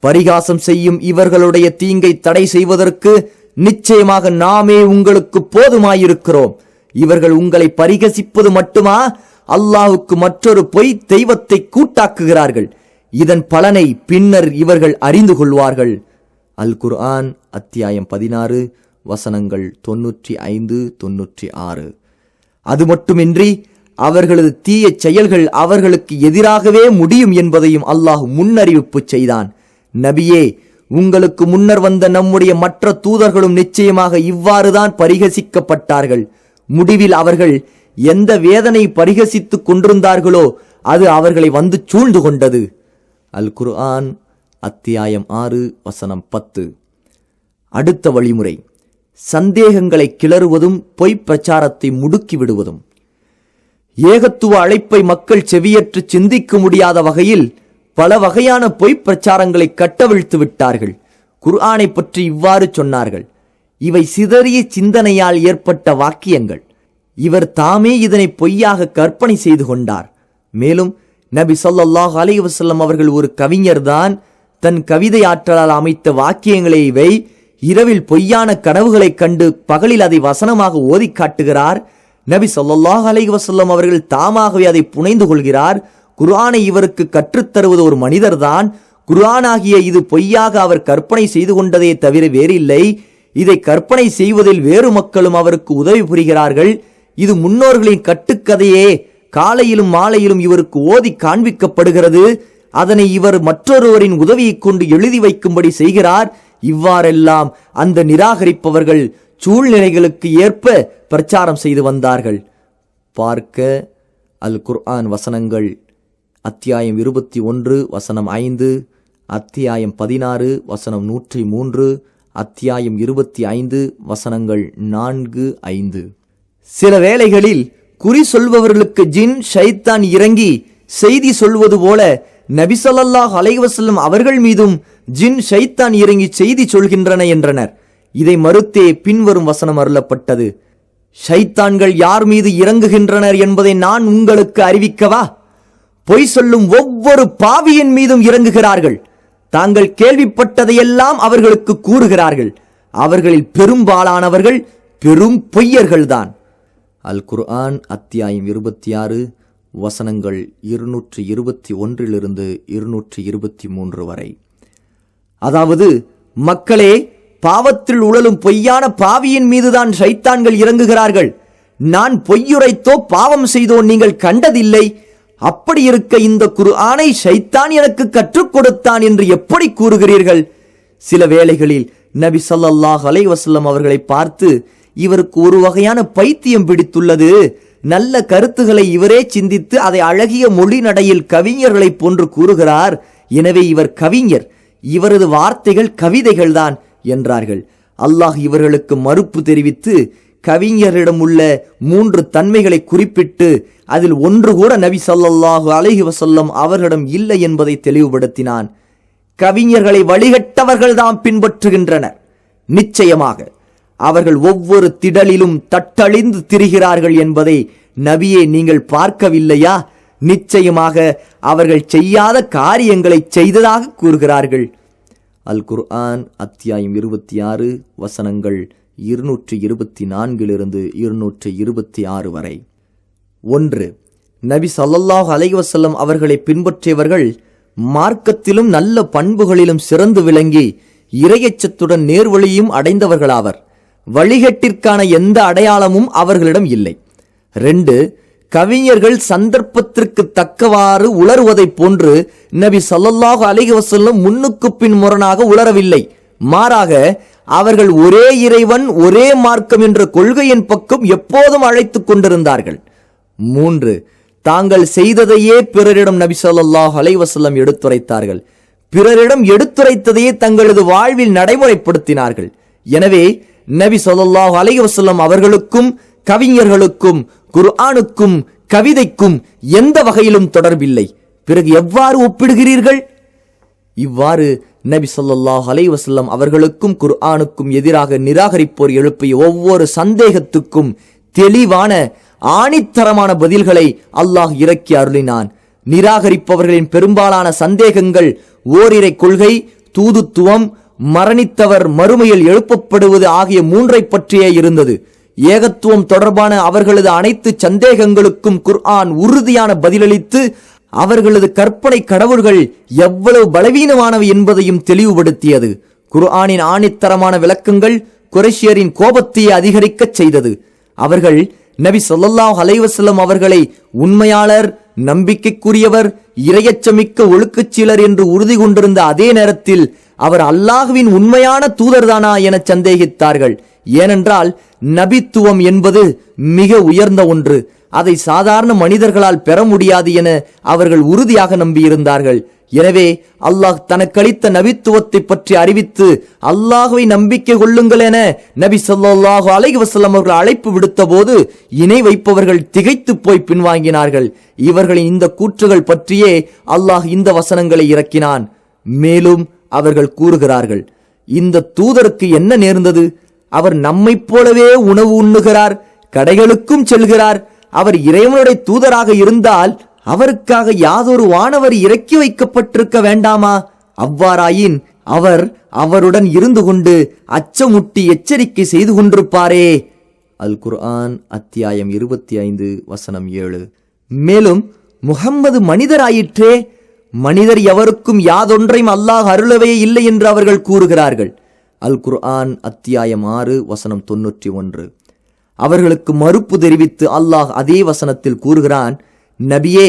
பரிகாசம் செய்யும் இவர்களுடைய தீங்கை தடை செய்வதற்கு நிச்சயமாக நாமே உங்களுக்கு போதுமாயிருக்கிறோம். இவர்கள் உங்களை பரிகசிப்பது மட்டுமா, அல்லாஹுக்கு மற்றொரு பொய் தெய்வத்தை கூட்டாக்குகிறார்கள். இதன் பலனை பின்னர் இவர்கள் அறிந்து கொள்வார்கள். அல் குர்ஆன் அத்தியாயம் 16 வசனங்கள் 95 96. அது மட்டுமின்றி அவர்களது தீய செயல்கள் அவர்களுக்கு எதிராகவே முடியும் என்பதையும் அல்லாஹ் முன்னறிவிப்பு செய்தான். நபியே, உங்களுக்கு முன்னர் வந்த நம்முடைய மற்ற தூதர்களும் நிச்சயமாக இவ்வாறுதான் பரிகசிக்கப்பட்டார்கள். முடிவில் அவர்கள் எந்த வேதனை பரிகசித்துக் கொண்டிருந்தார்களோ அது அவர்களை வந்து சூழ்ந்து கொண்டது. அல் குர்ஆன் அத்தியாயம் 6 வசனம் 10. அடுத்த வழிமுறை சந்தேகங்களை கிளறுவதும் பொய்ப் பிரச்சாரத்தை முடுக்கி விடுவதும். ஏகத்துவ அழைப்பை மக்கள் செவியற்று சிந்திக்க முடியாத வகையில் பல வகையான பொய்ப் பிரச்சாரங்களை கட்டவிழ்த்து விட்டார்கள். குர்ஆனை பற்றி இவ்வாறு சொன்னார்கள், இவை சிதறிய சிந்தனையால் ஏற்பட்ட வாக்கியங்கள். இவர் தாமே இதனை பொய்யாக கற்பனை செய்து கொண்டார். மேலும் நபி ஸல்லல்லாஹு அலைஹி வஸல்லம் அவர்கள் ஒரு கவிஞர்தான். தன் கவிதை ஆற்றலால் அமைத்த வாக்கியங்களை இவை. இரவில் பொய்யான கனவுகளை கண்டு பகலில் அதை வசனமாக ஓதி காட்டுகிறார். நபி ஸல்லல்லாஹு அலைஹி வஸல்லம் அவர்கள் தாமாகவே அதை புனைந்து கொள்கிறார். குர்ஆனை இவருக்கு கற்றுத்தருவது ஒரு மனிதர்தான். குர்ஆன் ஆகிய இது பொய்யாக அவர் கற்பனை செய்து கொண்டதே தவிர வேறில்லை. இதை கற்பனை செய்வதில் வேறு மக்களும் அவருக்கு உதவி புரிகிறார்கள். இது முன்னோர்களின் கட்டுக்கதையே. காலையிலும் மாலையிலும் இவருக்கு ஓதி காண்பிக்கப்படுகிறது. அதனை இவர் மற்றொருவரின் உதவியை கொண்டு எழுதி வைக்கும்படி செய்கிறார். இவ்வாறெல்லாம் அந்த நிராகரிப்பவர்கள் சூழ்நிலைகளுக்கு ஏற்ப பிரச்சாரம் செய்து வந்தார்கள். பார்க்க அல் குர்ஆன் வசனங்கள் அத்தியாயம் 21 வசனம் 5, அத்தியாயம் 16 வசனம் 103, அத்தியாயம் 25 வசனங்கள் 4, 5. சில வேளைகளில் குறி சொல்பவர்களுக்கு ஜின் ஷைத்தான் இறங்கி செய்தி சொல்வது போல நபி ஸல்லல்லாஹு அலைஹி வஸல்லம் அவர்கள் மீதும் ஜின் ஷைத்தான் இறங்கி செய்தி சொல்கின்றன என்றனர். இதை மறுத்தே பின்வரும் வசனம் அருளப்பட்டது. ஷைத்தான்கள் யார் மீது இறங்குகின்றனர் என்பதை நான் உங்களுக்கு அறிவிக்கவா? பொய் சொல்லும் ஒவ்வொரு பாவியின் மீதும் இறங்குகிறார்கள். தாங்கள் கேள்விப்பட்டதையெல்லாம் அவர்களுக்கு கூறுகிறார்கள். அவர்களில் பெரும்பாலானவர்கள் பெரும் பொய்யர்கள்தான். அல் குர்ஆன் அத்தியாயம் 26 வசனங்கள் 221 223 வரை. அதாவது, மக்களே, பாவத்தில் உழலும் பொய்யான பாவியின் மீதுதான் ஷைத்தான்கள் இறங்குகிறார்கள். நான் பொய்யுரைத்தோ பாவம் செய்தோ நீங்கள் கண்டதில்லை. அப்படி இருக்க இந்த குர்ஆனை ஷைத்தான் எனக்கு கற்றுக் கொடுத்தான் என்று எப்படி கூறுகிறீர்கள்? சில வேளைகளில் நபி ஸல்லல்லாஹு அலைஹி வஸல்லம் அவர்களை பார்த்து, இவருக்கு ஒரு வகையான பைத்தியம் பிடித்துள்ளது, நல்ல கருத்துக்களை இவரே சிந்தித்து அதை அழகிய மொழி நடையில் கவிஞர்களைப் போன்று கூறுகிறார், எனவே இவர் கவிஞர், இவரது வார்த்தைகள் கவிதைகள்தான் என்றார்கள். அல்லாஹ் இவர்களுக்கு மறுப்பு தெரிவித்து கவிஞரிடம் உள்ள 3 தன்மைகளை குறிப்பிட்டு அதில் ஒன்று கூட நபி ஸல்லல்லாஹு அலைஹி வஸல்லம் அவர்களிடம் இல்லை என்பதை தெளிவுபடுத்தினான். கவிஞர்களை வழிகட்டவர்கள் தாம் பின்பற்றுகின்றனர். நிச்சயமாக அவர்கள் ஒவ்வொரு திடலிலும் தட்டழிந்து திரிகிறார்கள் என்பதை நபியே நீங்கள் பார்க்கவில்லையா? நிச்சயமாக அவர்கள் செய்யாத காரியங்களை செய்ததாக கூறுகிறார்கள். அல் குர்ஆன் அத்தியாயம் 26 வசனங்கள் 224 226 வரை. 1. நபி ஸல்லல்லாஹு அலைஹி வஸல்லம் அவர்களை பின்பற்றியவர்கள் மார்க்கத்திலும் நல்ல பண்புகளிலும் சிறந்து விளங்கி இறையச்சத்துடன் நேர்வழியும் அடைந்தவர்களாவர். வழிகட்டிற்கான எந்த அடையாளமும் அவர்களிடம் இல்லை. 2. கவிஞர்கள் சந்தர்ப்பத்திற்கு தக்கவாறு உளறுவதைப் போன்று நபி ஸல்லல்லாஹு அலைஹி வஸல்லம் முன்னுக்கு பின் முரணாக உளரவில்லை. மாறாக அவர்கள் ஒரே இறைவன் ஒரே மார்க்கம் என்ற கொள்கையின் பக்கம் எப்போதும் அழைத்துக் கொண்டிருந்தார்கள். 3. தாங்கள் செய்ததையே பிறரிடம் நபி ஸல்லல்லாஹு அலைஹி வஸல்லம் எடுத்துரைத்தார்கள். பிறரிடம் எடுத்துரைத்ததையே தங்களது வாழ்வில் நடைமுறைப்படுத்தினார்கள். எனவே நபி ஸல்லல்லாஹு அலைஹி வஸல்லம் அவர்களுக்கும் கவிஞர்களுக்கும் குர்ஆனுக்கும் கவிதைக்கும் எந்த வகையிலும் தொடர்பில்லை. பிறகு எவ்வாறு ஒப்பிடுகிறீர்கள்? இவ்வாறு நபி ஸல்லல்லாஹு அலைஹி வஸல்லம் அவர்களுக்கும் குர்ஆனுக்கும் எதிராக நிராகரிப்போர் எழுப்பிய ஒவ்வொரு சந்தேகத்துக்கும் தெளிவான ஆணித்தரமான பதில்களை அல்லாஹ் இறக்கி அருளினான். நிராகரிப்பவர்களின் பெரும்பாலான சந்தேகங்கள் ஓரிரை கொள்கை, தூதுத்துவம், மரணித்தவர் மறுமையில் எழுப்பப்படுவது ஆகிய 3 பற்றியே இருந்தது. ஏகத்துவம் தொடர்பான அவர்களது அனைத்து சந்தேகங்களுக்கும் குர்ஆன் உறுதியான பதிலளித்து அவர்களது கற்பனை கடவுள்கள் எவ்வளவு பலவீனமானவை என்பதையும் தெளிவுபடுத்தியது. குர்ஆனின் ஆணித்தரமான விளக்கங்கள் குறைஷியரின் கோபத்தை அதிகரிக்கச் செய்தது. அவர்கள் நபி ஸல்லல்லாஹு அலைஹி வஸல்லம் அவர்களை உண்மையாளர், நம்பிக்கைக்குரியவர், இரையச்சமிக்க ஒழுக்கச்சீலர் என்று உறுதி கொண்டிருந்த அதே நேரத்தில் அவர் அல்லாஹ்வின் உண்மையான தூதர்தானா என சந்தேகித்தார்கள். ஏனென்றால் நபித்துவம் என்பது மிக உயர்ந்த ஒன்று, அதை சாதாரண மனிதர்களால் பெற முடியாது என அவர்கள் உறுதியாக நம்பியிருந்தார்கள். எனவே அல்லாஹ் தனக்களித்த நபித்துவத்தை பற்றி அறிவித்து அல்லாஹ்வை நம்பிக்கை கொள்ளுங்கள் என நபி ஸல்லல்லாஹு அலைஹி வஸல்லம் அவர்கள் அழைப்பு விடுத்த போது இணை வைப்பவர்கள் திகைத்து போய் பின்வாங்கினார்கள். இவர்களின் இந்த கூற்றுகள் பற்றியே அல்லாஹ் இந்த வசனங்களை இறக்கினான். மேலும் அவர்கள் கூறுகிறார்கள், இந்த தூதருக்கு என்ன நேர்ந்தது? அவர் நம்மைப் போலவே உணவு உண்ணுகிறார், கடைகளுக்கும் செல்கிறார். அவர் இறைவனுடைய தூதராக இருந்தால் அவருக்காக யாதொரு வானவர் இறக்கி வைக்கப்பட்டிருக்க வேண்டாமா? அவ்வாறாயின் அவர் அவருடன் இருந்து கொண்டு அச்சமுட்டி எச்சரிக்கை செய்து கொண்டிருப்பாரே. அல் குர்ஆன் அத்தியாயம் 25 வசனம் 7. மேலும் முஹம்மது மனிதராயிற்றே, மனிதர் எவருக்கும் யாதொன்றையும் அல்லாஹ் அருளவே இல்லை என்று அவர்கள் கூறுகிறார்கள். அல் குர்ஆன் அத்தியாயம் 6 வசனம் 91. அவர்களுக்கு மறுப்பு தெரிவித்து அல்லாஹ் அதே வசனத்தில் கூறுகிறான், நபியே,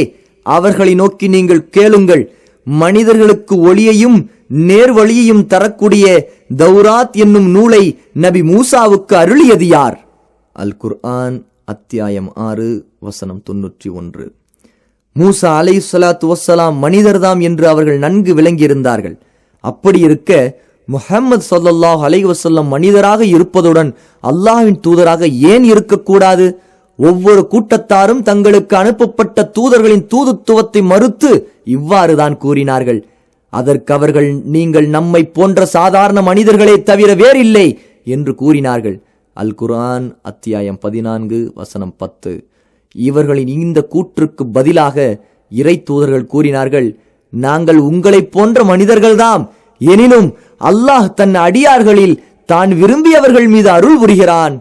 அவர்களை நோக்கி நீங்கள் கேளுங்கள், மனிதர்களுக்கு ஒளியையும் நேர்வழியையும் தரக்கூடிய தௌராத் என்னும் நூலை நபி மூசாவுக்கு அருளியது யார்? அல் குர்ஆன் அத்தியாயம் 6 வசனம் 91. மூசா அலைஹிஸ்ஸலாத்து வஸ்ஸலாம் மனிதர்தாம் என்று அவர்கள் நன்கு விளங்கியிருந்தார்கள். அப்படி இருக்க முஹம்மது ஸல்லல்லாஹு அலைஹி வஸல்லம் மனிதராக இருப்பதுடன் அல்லாஹ்வின் தூதராக ஏன் இருக்கக்கூடாது? ஒவ்வொரு கூட்டத்தாரும் தங்களுக்கு அனுப்பப்பட்ட தூதர்களின் தூதுத்துவத்தை மறுத்து இவ்வாறுதான் கூறினார்கள். அதற்கு அவர்கள், நீங்கள் நம்மை போன்ற சாதாரண மனிதர்களே தவிர வேறில்லை என்று கூறினார்கள். அல் குர்ஆன் அத்தியாயம் 14 வசனம் 10. இவர்களின் இந்த கூற்றுக்கு பதிலாக இறை தூதர்கள் கூறினார்கள், நாங்கள் உங்களைப் போன்ற மனிதர்கள்தாம், எனினும் அல்லாஹ் தன் அடியார்களில் தான் விரும்பியவர்கள் மீது அருள் புரிகிறான்.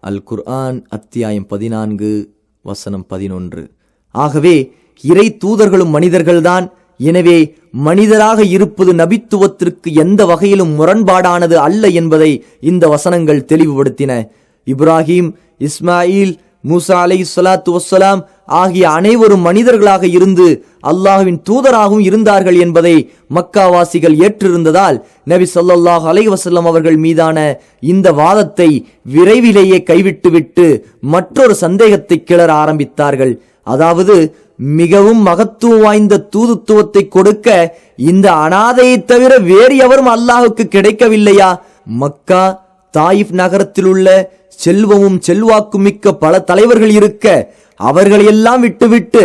அல் குர்ஆன் அத்தியாயம் 14 வசனம் 11. ஆகவே இறை தூதர்களும் மனிதர்கள்தான். எனவே மனிதராக இருப்பது நபித்துவத்திற்கு எந்த வகையிலும் முரண்பாடானது அல்ல என்பதை இந்த வசனங்கள் தெளிவுபடுத்தின. இப்ராஹிம், இஸ்மாயில், மூசா அலைஹிஸ்ஸலாத்து வஸ்ஸலாம் ஆகிய அனைவரும் மனிதர்களாக இருந்து அல்லாஹ்வின் தூதராகவும் இருந்தார்கள் என்பதை மக்காவாசிகள் ஏற்றிருந்ததால் நபி ஸல்லல்லாஹு அலைஹி வஸல்லம் அவர்கள் மீதான இந்த வாதத்தை விரைவிலேயே கைவிட்டுவிட்டு மற்றொரு சந்தேகத்தை கிளற ஆரம்பித்தார்கள். அதாவது, மிகவும் மகத்துவம் வாய்ந்த தூதுத்துவத்தை கொடுக்க இந்த அனாதையை தவிர வேறு எவரும் அல்லாஹுக்கு கிடைக்கவில்லையா? மக்கா, தாயிஃப் நகரத்தில் உள்ள செல்வமும் செல்வாக்கும் மிக்க பல தலைவர்கள் இருக்க அவர்களையெல்லாம் விட்டுவிட்டு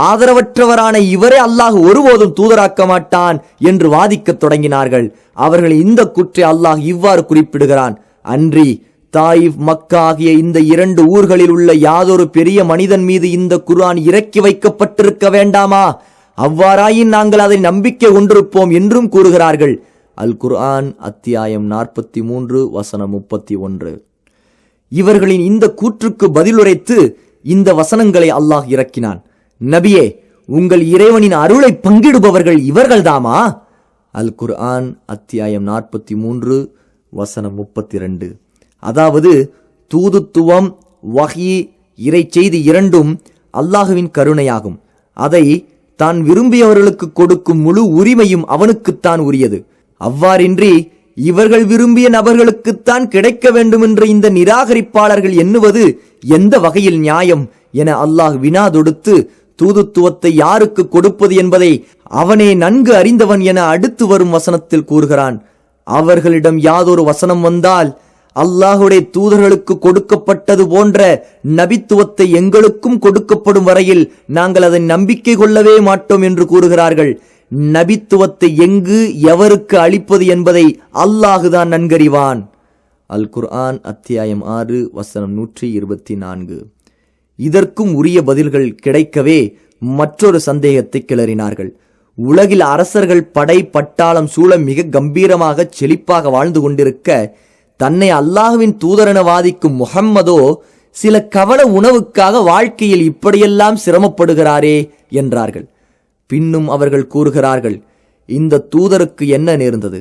ஆதரவற்றவரான இவரே அல்லாஹ் ஒருபோதும் தூதராக்க மாட்டான் என்று வாதிக்கத் தொடங்கினார்கள். அவர்கள் இந்த குற்றை அல்லாஹ் இவ்வாறு குறிப்பிடுகிறான், அன்றி தாயிஃப், மக்கா ஆகிய இந்த 2 ஊர்களில் உள்ள யாதொரு பெரிய மனிதன் மீது இந்த குர்ஆன் இறக்கி வைக்கப்பட்டிருக்க வேண்டாமா? அவ்வாறாயின் நாங்கள் அதை நம்பிக்கை கொண்டிருப்போம் என்றும் கூறுகிறார்கள். அல் குர்ஆன் அத்தியாயம் 43 வசனம் 31. இவர்களின் இந்த கூற்றுக்கு பதிலுரைத்து இந்த வசனங்களை அல்லாஹ் இறக்கினான். நபியே, உங்கள் இறைவனின் அருளை பங்கிடுபவர்கள் இவர்கள்தாமா? அல் குர்ஆன் அத்தியாயம் 43 வசனம் 32. அதாவது, தூதுத்துவம், வஹி, இறை செய்தி இரண்டும் அல்லாஹுவின் கருணையாகும். அதை தான் விரும்பியவர்களுக்கு கொடுக்கும் முழு உரிமையும் அவனுக்குத்தான் உரியது. அவ்வாறின்றி இவர்கள் விரும்பிய நபர்களுக்குத்தான் கிடைக்க வேண்டும் என்ற இந்த நிராகரிப்பாளர்கள் எண்ணுவது எந்த வகையில் நியாயம் என அல்லாஹ் வினா தொடுத்து, தூதுத்துவத்தை யாருக்கு கொடுப்பது என்பதை அவனே நன்கு அறிந்தவன் என அடுத்து வரும் வசனத்தில் கூறுகிறான். அவர்களிடம் யாதொரு வசனம் வந்தால் அல்லாஹுடைய தூதர்களுக்கு கொடுக்கப்பட்டது போன்ற நபித்துவத்தை எங்களுக்கும் கொடுக்கப்படும் வரையில் நாங்கள் அதை நம்பிக்கை கொள்ளவே மாட்டோம் என்று கூறுகிறார்கள். நபித்துவத்தை எங்கு எவருக்கு அளிப்பது என்பதை அல்லாஹுதான் நன்கறிவான். அல் குர்ஆன் அத்தியாயம் 6 வசனம் 124. இதற்கும் உரிய பதில்கள் கிடைக்கவே மற்றொரு சந்தேகத்தை கிளறினார்கள். உலகில் அரசர்கள் படை பட்டாளம் சூழ மிக கம்பீரமாக செழிப்பாக வாழ்ந்து கொண்டிருக்க, தன்னை அல்லாஹுவின் தூதரென வாதிக்கும் முஹம்மதோ சில கவல உணவுக்காக வாழ்க்கையில் இப்படியெல்லாம் சிரமப்படுகிறாரே என்றார்கள். பின்னும் அவர்கள் கூறுகிறார்கள், இந்த தூதருக்கு என்ன நேர்ந்தது?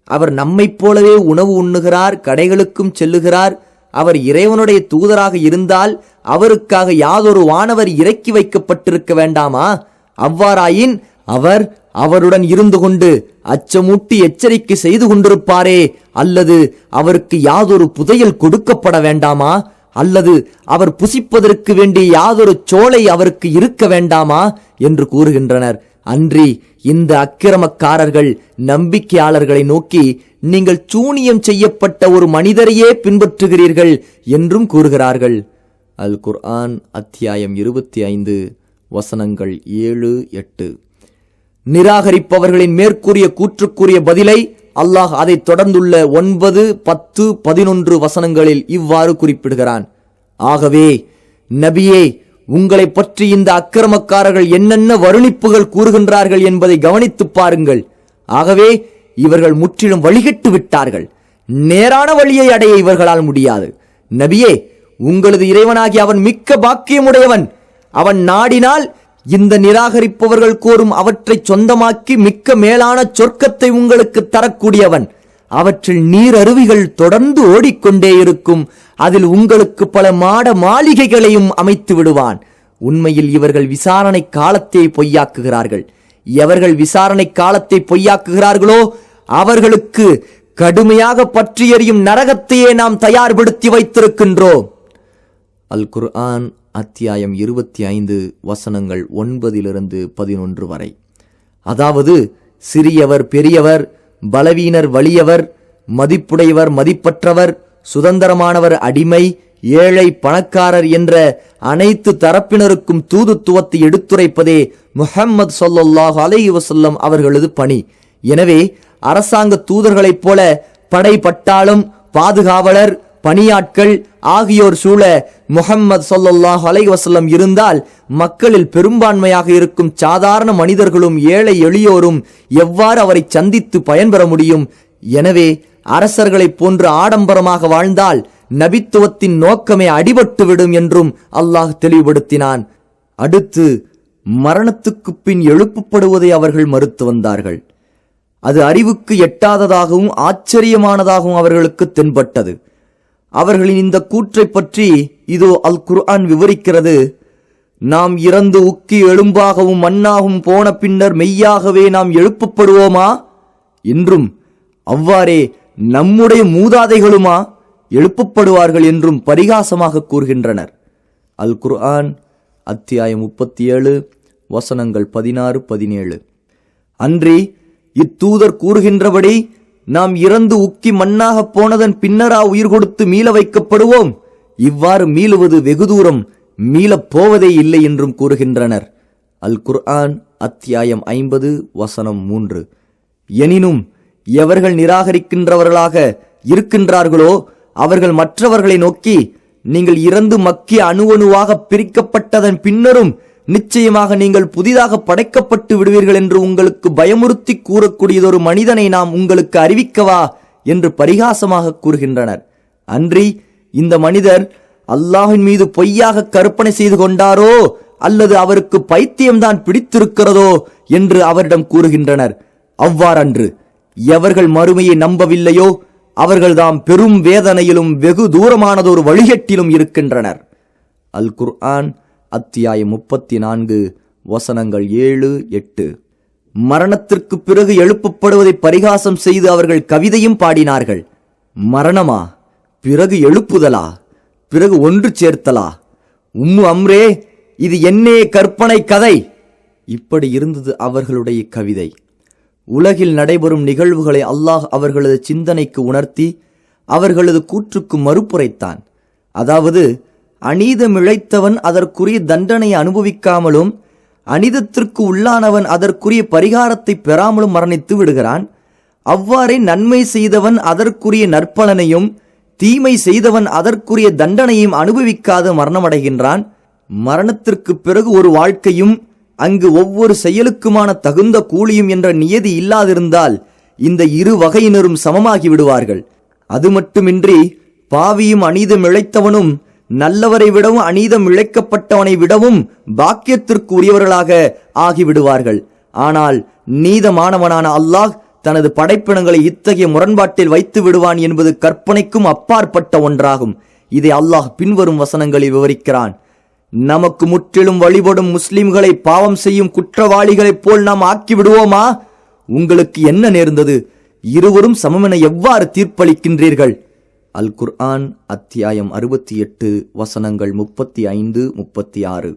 அவர் நம்மைப் போலவே உணவு உண்ணுகிறார், கடைகளுக்கும் செல்லுகிறார். அவர் இறைவனுடைய தூதராக இருந்தால் அவருக்காக யாதொரு வானவர் இறக்கி வைக்கப்பட்டிருக்க வேண்டாமா? அவ்வாறாயின் அவர் அவருடன் இருந்து கொண்டு அச்சமூட்டி எச்சரிக்கை செய்து கொண்டிருப்பாரே, அல்லது அவருக்கு யாதொரு புதையல் கொடுக்கப்பட வேண்டாமா? அல்லது அவர் புசிப்பதற்கு வேண்டிய யாதொரு சோலை அவருக்கு இருக்க வேண்டாமா என்று கூறுகின்றனர். அன்றி இந்த அக்கிரமக்காரர்கள் நம்பிக்கையாளர்களை நோக்கி, நீங்கள் சூனியம் செய்யப்பட்ட ஒரு மனிதரையே பின்பற்றுகிறீர்கள் என்றும் கூறுகிறார்கள். அல் குர்ஆன் அத்தியாயம் 25 வசனங்கள் 7-8. நிராகரிப்பவர்களின் மேற்கூறிய கூற்றுக்குரிய பதிலை அல்லாஹ் அதை தொடர்ந்துள்ள 9, 10, 11 வசனங்களில் இவ்வாறு குறிப்பிடுகிறான். ஆகவே நபியே, உங்களை பற்றி இந்த அக்கிரமக்காரர்கள் என்னென்ன வருணிப்புகள் கூறுகின்றார்கள் என்பதை கவனித்து பாருங்கள். ஆகவே இவர்கள் முற்றிலும் வழிகட்டு விட்டார்கள். நேரான வழியை அடைய இவர்களால் முடியாது. நபியே, உங்களது இறைவனாகி அவன் மிக்க பாக்கியமுடையவன். அவன் நாடினால் இந்த நிராகரிப்பவர்கள் கோரும் அவற்றை சொந்தமாக்கி மிக்க மேலான சொர்க்கத்தை உங்களுக்கு தரக்கூடியவன். அவற்றில் நீர் அருவிகள் தொடர்ந்து ஓடிக்கொண்டே இருக்கும். அதில் உங்களுக்கு பல மாட மாளிகைகளையும் அமைத்து விடுவான். உண்மையில் இவர்கள் விசாரணை காலத்தை பொய்யாக்குகிறார்கள். எவர்கள் விசாரணை காலத்தை பொய்யாக்குகிறார்களோ அவர்களுக்கு கடுமையாக பற்றி எறியும் நரகத்தையே நாம் தயார்படுத்தி வைத்திருக்கின்றோம். அல் குர்ஆன் அத்தியாயம் 25 வசனங்கள் 9-11 வரை. அதாவது, சிறியவர் பெரியவர், பலவீனர் வலியவர், மதிப்புடையவர் மதிப்பற்றவர், சுதந்திரமானவர் அடிமை, ஏழை பணக்காரர் என்ற அனைத்து தரப்பினருக்கும் தூதுத்துவத்தை எடுத்துரைப்பதே முஹம்மது ஸல்லல்லாஹு அலைஹி வஸல்லம் அவர்களது பணி. எனவே அரசாங்க தூதர்களைப் போல படை பட்டாளம், பாதுகாவலர், பணியாட்கள் ஆகியோர் சூழ முஹம்மது ஸல்லல்லாஹு அலைஹி வஸல்லம் இருந்தால் மக்களில் பெரும்பான்மையாக இருக்கும் சாதாரண மனிதர்களும் ஏழை எளியோரும் எவ்வாறு அவரை சந்தித்து பயன்பெற முடியும்? எனவே அரசர்களைப் போன்று ஆடம்பரமாக வாழ்ந்தால் நபித்துவத்தின் நோக்கமே அடிபட்டுவிடும் என்றும் அல்லாஹ் தெளிவுபடுத்தினான். அடுத்து, மரணத்துக்கு பின் எழுப்பப்படுவதை அவர்கள் மறுத்து வந்தார்கள். அது அறிவுக்கு எட்டாததாகவும் ஆச்சரியமானதாகவும் அவர்களுக்கு தென்பட்டது. அவர்களின் இந்த கூற்றை பற்றி இதோ அல் குர்ஆன் விவரிக்கிறது. நாம் இறந்து உக்கி எலும்பாகவும் மண்ணாகவும் போன பின்னர் மெய்யாகவே நாம் எழுப்பப்படுவோமா என்றும், அவ்வாறே நம்முடைய மூதாதைகளுமா எழுப்பப்படுவார்கள் என்றும் பரிகாசமாக கூறுகின்றனர். அல் குர்ஆன் அத்தியாயம் 37 வசனங்கள் 16-17. அன்றி இத்தூதர் கூறுகின்றபடி நாம் இறந்து உக்கி மண்ணாக போனதன் பின்னரா உயிர் கொடுத்து மீள வைக்கப்படுவோம்? இவ்வாறு மீளுவது வெகு தூரம், மீளப் போவதே இல்லை என்றும் கூறுகின்றனர். அல் குர்ஆன் அத்தியாயம் 50 வசனம் 3. எனினும் எவர்கள் நிராகரிக்கின்றவர்களாக இருக்கின்றார்களோ அவர்கள் மற்றவர்களை நோக்கி, நீங்கள் இறந்து மக்கிய அணுவணுவாக பிரிக்கப்பட்டதன் பின்னரும் நிச்சயமாக நீங்கள் புதிதாக படைக்கப்பட்டு விடுவீர்கள் என்று உங்களுக்கு பயமுறுத்தி கூறக்கூடியதொரு மனிதனை நாம் உங்களுக்கு அறிவிக்கவா என்று பரிகாசமாக கூறுகின்றனர். அன்றி இந்த மனிதர் அல்லாஹ்வின் மீது பொய்யாக கற்பனை செய்து கொண்டாரோ அல்லது அவருக்கு பைத்தியம்தான் பிடித்திருக்கிறதோ என்று அவரிடம் கூறுகின்றனர். அவ்வாறன்று. எவர்கள் மறுமையை நம்பவில்லையோ அவர்கள்தாம் பெரும் வேதனையிலும் வெகு தூரமானதொரு வழிகட்டிலும் இருக்கின்றனர். அல் குர்ஆன் அத்தியாயம் 34 வசனங்கள் 7-8. மரணத்திற்கு பிறகு எழுப்பப்படுவதை பரிகாசம் செய்து அவர்கள் கவிதையும் பாடினார்கள். மரணமா? பிறகு எழுப்புதலா? பிறகு ஒன்று சேர்த்தலா? உம்மு அம்ரே, இது என்னே கற்பனை கதை. இப்படி இருந்தது அவர்களுடைய கவிதை. உலகில் நடைபெறும் நிகழ்வுகளை அல்லாஹ் அவர்களது சிந்தனைக்கு உணர்த்தி அவர்களது கூற்றுக்கு மறுப்புரைத்தான். அதாவது, அநீதம் இழைத்தவன் அதற்குரிய தண்டனை அனுபவிக்காமலும் அநீதத்திற்கு உள்ளானவன் அதற்குரிய பரிகாரத்தை பெறாமலும் மரணித்து விடுகிறான். அவ்வாறே நன்மை செய்தவன் அதற்குரிய நற்பலனையும் தீமை செய்தவன் அதற்குரிய தண்டனையும் அனுபவிக்காது மரணமடைகின்றான். மரணத்திற்கு பிறகு ஒரு வாழ்க்கையும் அங்கு ஒவ்வொரு செயலுக்குமான தகுந்த கூலியும் என்ற நியதி இல்லாதிருந்தால் இந்த இரு வகையினரும் சமமாகி விடுவார்கள். அது மட்டுமின்றி பாவியும் அநீதம் இழைத்தவனும் நல்லவரை விடவும் அநீதம் இழைக்கப்பட்டவனை விடவும் பாக்கியத்திற்கு உரியவர்களாக ஆகிவிடுவார்கள். ஆனால் நீதமானவனான அல்லாஹ் தனது படைப்பினங்களை இத்தகைய முரண்பாட்டில் வைத்து விடுவான் என்பது கற்பனைக்கும் அப்பாற்பட்ட ஒன்றாகும். இதை அல்லாஹ் பின்வரும் வசனங்களில் விவரிக்கிறான். நமக்கு முற்றிலும் வழிபடும் முஸ்லிம்களை பாவம் செய்யும் குற்றவாளிகளைப் போல் நாம் ஆக்கி விடுவோமா? உங்களுக்கு என்ன நேர்ந்தது? இருவரும் சமமென எவ்வாறு தீர்ப்பளிக்கின்றீர்கள்? அல் குர்ஆன் அத்தியாயம் 68 வசனங்கள் 35-36.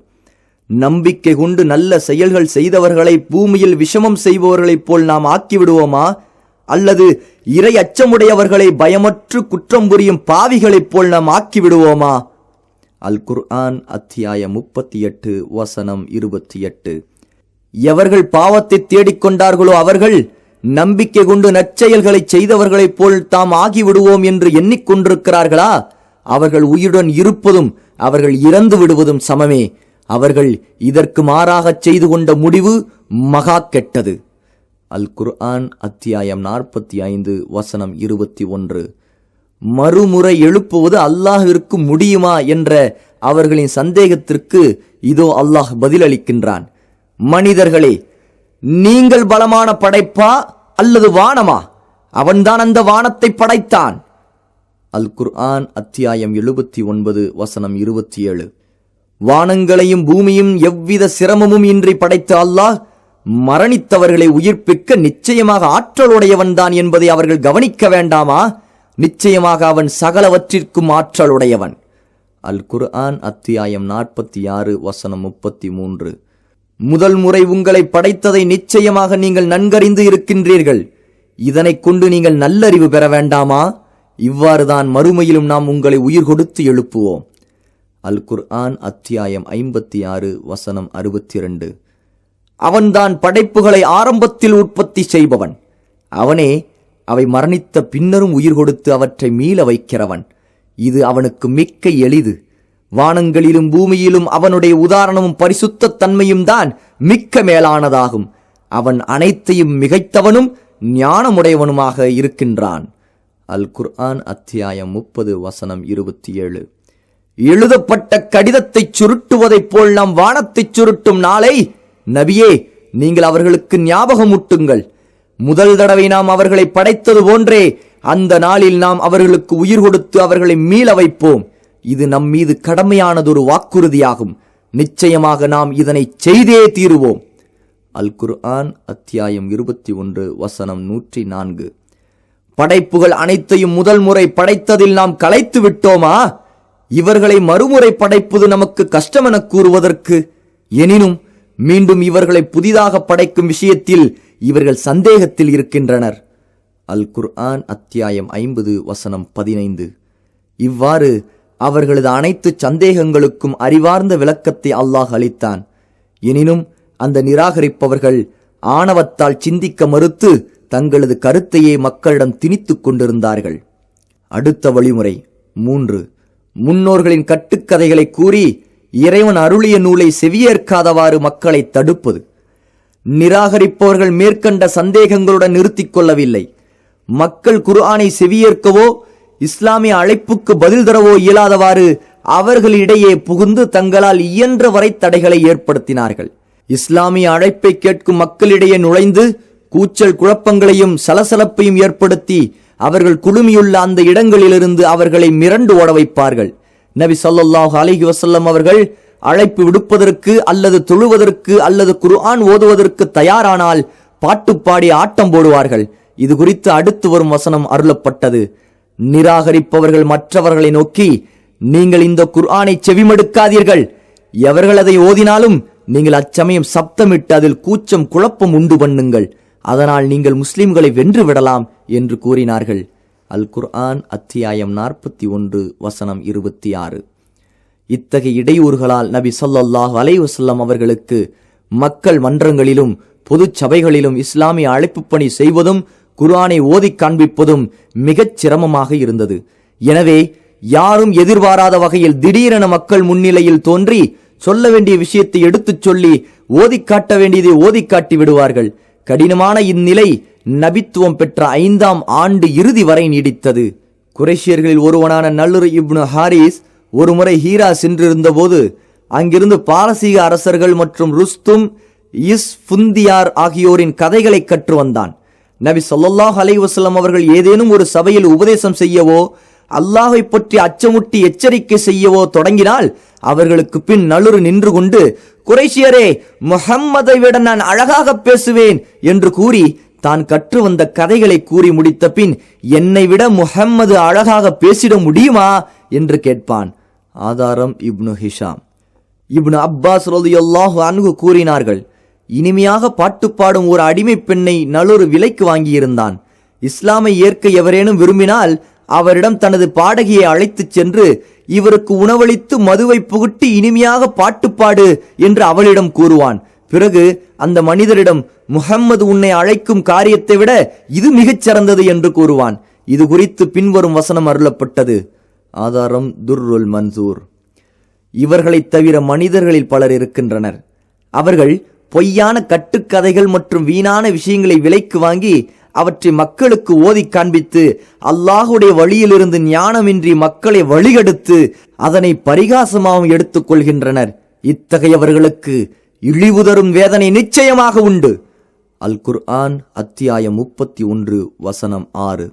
நம்பிக்கை கொண்டு நல்ல செயல்கள் செய்தவர்களை பூமியில் விஷமம் செய்பவர்களைப் போல் நாம் ஆக்கிவிடுவோமா? அல்லது இறை அச்சமுடையவர்களை பயமற்று குற்றம் புரியும் பாவிகளைப் போல் நாம் ஆக்கிவிடுவோமா? அல் குர்ஆன் அத்தியாயம் 38 வசனம் 28. எவர்கள் பாவத்தை தேடிக்கொண்டார்களோ அவர்கள் நம்பிக்கை கொண்டு நற்செயல்களை செய்தவர்களைப் போல் தாம் ஆகிவிடுவோம் என்று எண்ணிக்கொண்டிருக்கிறார்களா? அவர்கள் உயிருடன் இருப்பதும் அவர்கள் இறந்து விடுவதும் சமமே. அவர்கள் இதற்கு மாறாகச் செய்து கொண்ட முடிவு மகா கெட்டது. அல் குர்ஆன் அத்தியாயம் 45 வசனம் 21. மறுமுறை எழுப்புவது அல்லாஹ்விற்கு முடியுமா என்ற அவர்களின் சந்தேகத்திற்கு இதோ அல்லாஹ் பதிலளிக்கின்றான். மனிதர்களே, நீங்கள் பலமான படைப்பா அல்லது வானமா? அவன்தான் அந்த வானத்தை படைத்தான். அல் குர்ஆன் அத்தியாயம் 79 வசனம் 27. வானங்களையும் பூமியும் எவ்வித சிரமமும் இன்றி படைத்த அல்லாஹ் மரணித்தவர்களை உயிர்ப்பிக்க நிச்சயமாக ஆற்றலுடையவன்தான் என்பதை அவர்கள் கவனிக்க வேண்டாமா? நிச்சயமாக அவன் சகலவற்றிற்கும் ஆற்றலுடையவன். அல் குர்ஆன் அத்தியாயம் 46 வசனம் 33. முதல் முறை உங்களை படைத்ததை நிச்சயமாக நீங்கள் நன்கறிந்து இருக்கின்றீர்கள். இதனைக் கொண்டு நீங்கள் நல்லறிவு பெற வேண்டாமா? இவ்வாறுதான் மறுமையிலும் நாம் உங்களை உயிர் கொடுத்து எழுப்புவோம். அல் குர்ஆன் அத்தியாயம் 56 வசனம் 62. அவன்தான் படைப்புகளை ஆரம்பத்தில் உற்பத்தி செய்பவன். அவனே அவை மரணித்த பின்னரும் உயிர் கொடுத்து அவற்றை மீள வைக்கிறவன். இது அவனுக்கு மிக்க எளிது. வானங்களிலும் பூமியிலும் அவனுடைய உதாரணமும் பரிசுத்த தன்மையும் தான் மிக்க மேலானதாகும். அவன் அனைத்தையும் மிகைத்தவனும் ஞானமுடையவனுமாக இருக்கின்றான். அல் குர்ஆன் அத்தியாயம் 30 வசனம் 27. எழுதப்பட்ட கடிதத்தை சுருட்டுவதைப் போல் நாம் வானத்தை சுருட்டும் நாளை நபியே நீங்கள் அவர்களுக்கு ஞாபகமூட்டுங்கள். முதல் தடவை நாம் அவர்களை படைத்தது போன்றே அந்த நாளில் நாம் அவர்களுக்கு உயிர் கொடுத்து அவர்களை மீள வைப்போம். இது நம் மீது கடமையானதொரு வாக்குறுதியாகும். நிச்சயமாக நாம் இதனை செய்தே தீருவோம். அல் குர்ஆன் அத்தியாயம் 21 வசனம் 104. படைப்புகள் அனைத்தையும் முதல் முறை படைத்ததில் நாம் களைத்து விட்டோமா? இவர்களை மறுமுறை படைப்பது நமக்கு கஷ்டமென கூறுவதற்கு. எனினும் மீண்டும் இவர்களை புதிதாக படைக்கும் விஷயத்தில் இவர்கள் சந்தேகத்தில் இருக்கின்றனர். அல் குர்ஆன் அத்தியாயம் 50 வசனம் 15. இவ்வாறு அவர்களது அனைத்து சந்தேகங்களுக்கும் அறிவார்ந்த விளக்கத்தை அல்லாஹ் அளித்தான். எனினும் அந்த நிராகரிப்பவர்கள் ஆணவத்தால் சிந்திக்க மறுத்து தங்களது கருத்தையே மக்களிடம் திணித்துக் கொண்டிருந்தார்கள். அடுத்த வழிமுறை 3. முன்னோர்களின் கட்டுக்கதைகளை கூறி இறைவன் அருளிய நூலை செவியேற்காதவாறு மக்களை தடுப்பது. நிராகரிப்பவர்கள் மேற்கண்ட சந்தேகங்களுடன் நிறுத்திக் கொள்ளவில்லை. மக்கள் குர்ஆனை செவியேற்கவோ இஸ்லாமிய அழைப்புக்கு பதில் தரவோ இயலாதவாறு அவர்களிடையே புகுந்து தங்களால் இயன்ற வரை தடைகளை ஏற்படுத்தினார்கள். இஸ்லாமிய அழைப்பை கேட்கும் மக்களிடையே நுழைந்து கூச்சல் குழப்பங்களையும் சலசலப்பையும் ஏற்படுத்தி அவர்கள் குழுமியுள்ள அந்த இடங்களிலிருந்து அவர்களை மிரண்டு ஓட வைப்பார்கள். நபி ஸல்லல்லாஹு அலைஹி வஸல்லம் அவர்கள் அழைப்பு விடுப்பதற்கு அல்லது தொழுவதற்கு அல்லது குர்ஆன் ஓதுவதற்கு தயாரானால் பாட்டு பாடி ஆட்டம் போடுவார்கள். இது குறித்து அடுத்து வரும் வசனம் அருளப்பட்டது. நிராகரிப்பவர்கள் மற்றவர்களை நோக்கி, நீங்கள் இந்த குர்ஆனை செவிமடுக்காதீர்கள். எவர்கள் அதை ஓதினாலும் நீங்கள் அச்சமயம் சப்தமிட்டு அதில் கூச்சம் குழப்பம் உண்டு பண்ணுங்கள். அதனால் நீங்கள் முஸ்லிம்களை வென்று விடலாம் என்று கூறினார்கள். அல் குர்ஆன் அத்தியாயம் 41 வசனம் 26. இத்தகைய இடையூறுகளால் நபி ஸல்லல்லாஹு அலைஹி வஸல்லம் அவர்களுக்கு மக்கள் மன்றங்களிலும் பொது சபைகளிலும் இஸ்லாமிய அழைப்பு பணி செய்வதும் குர்ஆனை ஓதி காண்பிப்பதும் மிகச் சிரமமாக இருந்தது. எனவே யாரும் எதிர்பாராத வகையில் திடீரென மக்கள் முன்னிலையில் தோன்றி சொல்ல வேண்டிய விஷயத்தை எடுத்துச் சொல்லி ஓதி காட்ட வேண்டியதை ஓதி காட்டி விடுவார்கள். கடினமான இந்நிலை நபித்துவம் பெற்ற 5ஆம் ஆண்டு இறுதி வரை நீடித்தது. குறைஷியர்களில் ஒருவனான நல்லுர் இப்னு ஹாரிஸ் ஒருமுறை ஹீரா சென்றிருந்த போது அங்கிருந்து பாரசீக அரசர்கள் மற்றும் ருஸ்தும் இஸ்ஃபுந்தியார் ஆகியோரின் கதைகளை கற்று வந்தான். நபி ஸல்லல்லாஹு அலைஹி வஸல்லம் அவர்கள் ஏதேனும் ஒரு சபையில் உபதேசம் செய்யவோ அல்லாஹை பற்றி அச்சமுட்டி எச்சரிக்கை செய்யவோ தொடங்கினால் அவர்களுக்கு பின் நல்லுர் நின்று கொண்டு, குறைஷியரே, முஹம்மதை விட நான் அழகாக பேசுவேன் என்று கூறி தான் கற்று வந்த கதைகளை கூறி முடித்த பின், என்னை விட முஹம்மது அழகாக பேசிட முடியுமா என்று கேட்பான். ஆதாரம் இப்னு ஹிஷாம். இப்னு அப்பாஸ் ரலியல்லாஹு அன்ஹு கூறினார்கள், இனிமையாக பாட்டு பாடும் ஒரு அடிமை பெண்ணை நல்லொரு விலைக்கு வாங்கியிருந்தான். இஸ்லாமை ஏற்க எவரேனும் விரும்பினால் அவரிடம் தனது பாடகியை அழைத்துச் சென்று இவருக்கு உணவளித்து மதுவை புகுட்டி இனிமையாக பாட்டுப்பாடு என்று அவளிடம் கூறுவான். பிறகு அந்த மனிதரிடம், முஹம்மது உன்னை அழைக்கும் காரியத்தை விட இது மிகச் சிறந்தது என்று கூறுவான். இது குறித்து பின்வரும் வசனம் அருளப்பட்டது. ஆதாரம் துர்ருல் மன்சூர். இவர்களைத் தவிர மனிதர்களில் பலர் இருக்கின்றனர். அவர்கள் பொய்யான கட்டுக்கதைகள் மற்றும் வீணான விஷயங்களை விலைக்கு வாங்கி அவற்றை மக்களுக்கு ஓதி காண்பித்து அல்லாஹுடைய வழியிலிருந்து ஞானமின்றி மக்களை வழிகெடுத்து அதனை பரிகாசமாகவும் எடுத்துக் கொள்கின்றனர். இத்தகையவர்களுக்கு இழிவு தரும் வேதனை நிச்சயமாக உண்டு. அல் குர்ஆன் அத்தியாயம் 31 வசனம் 6.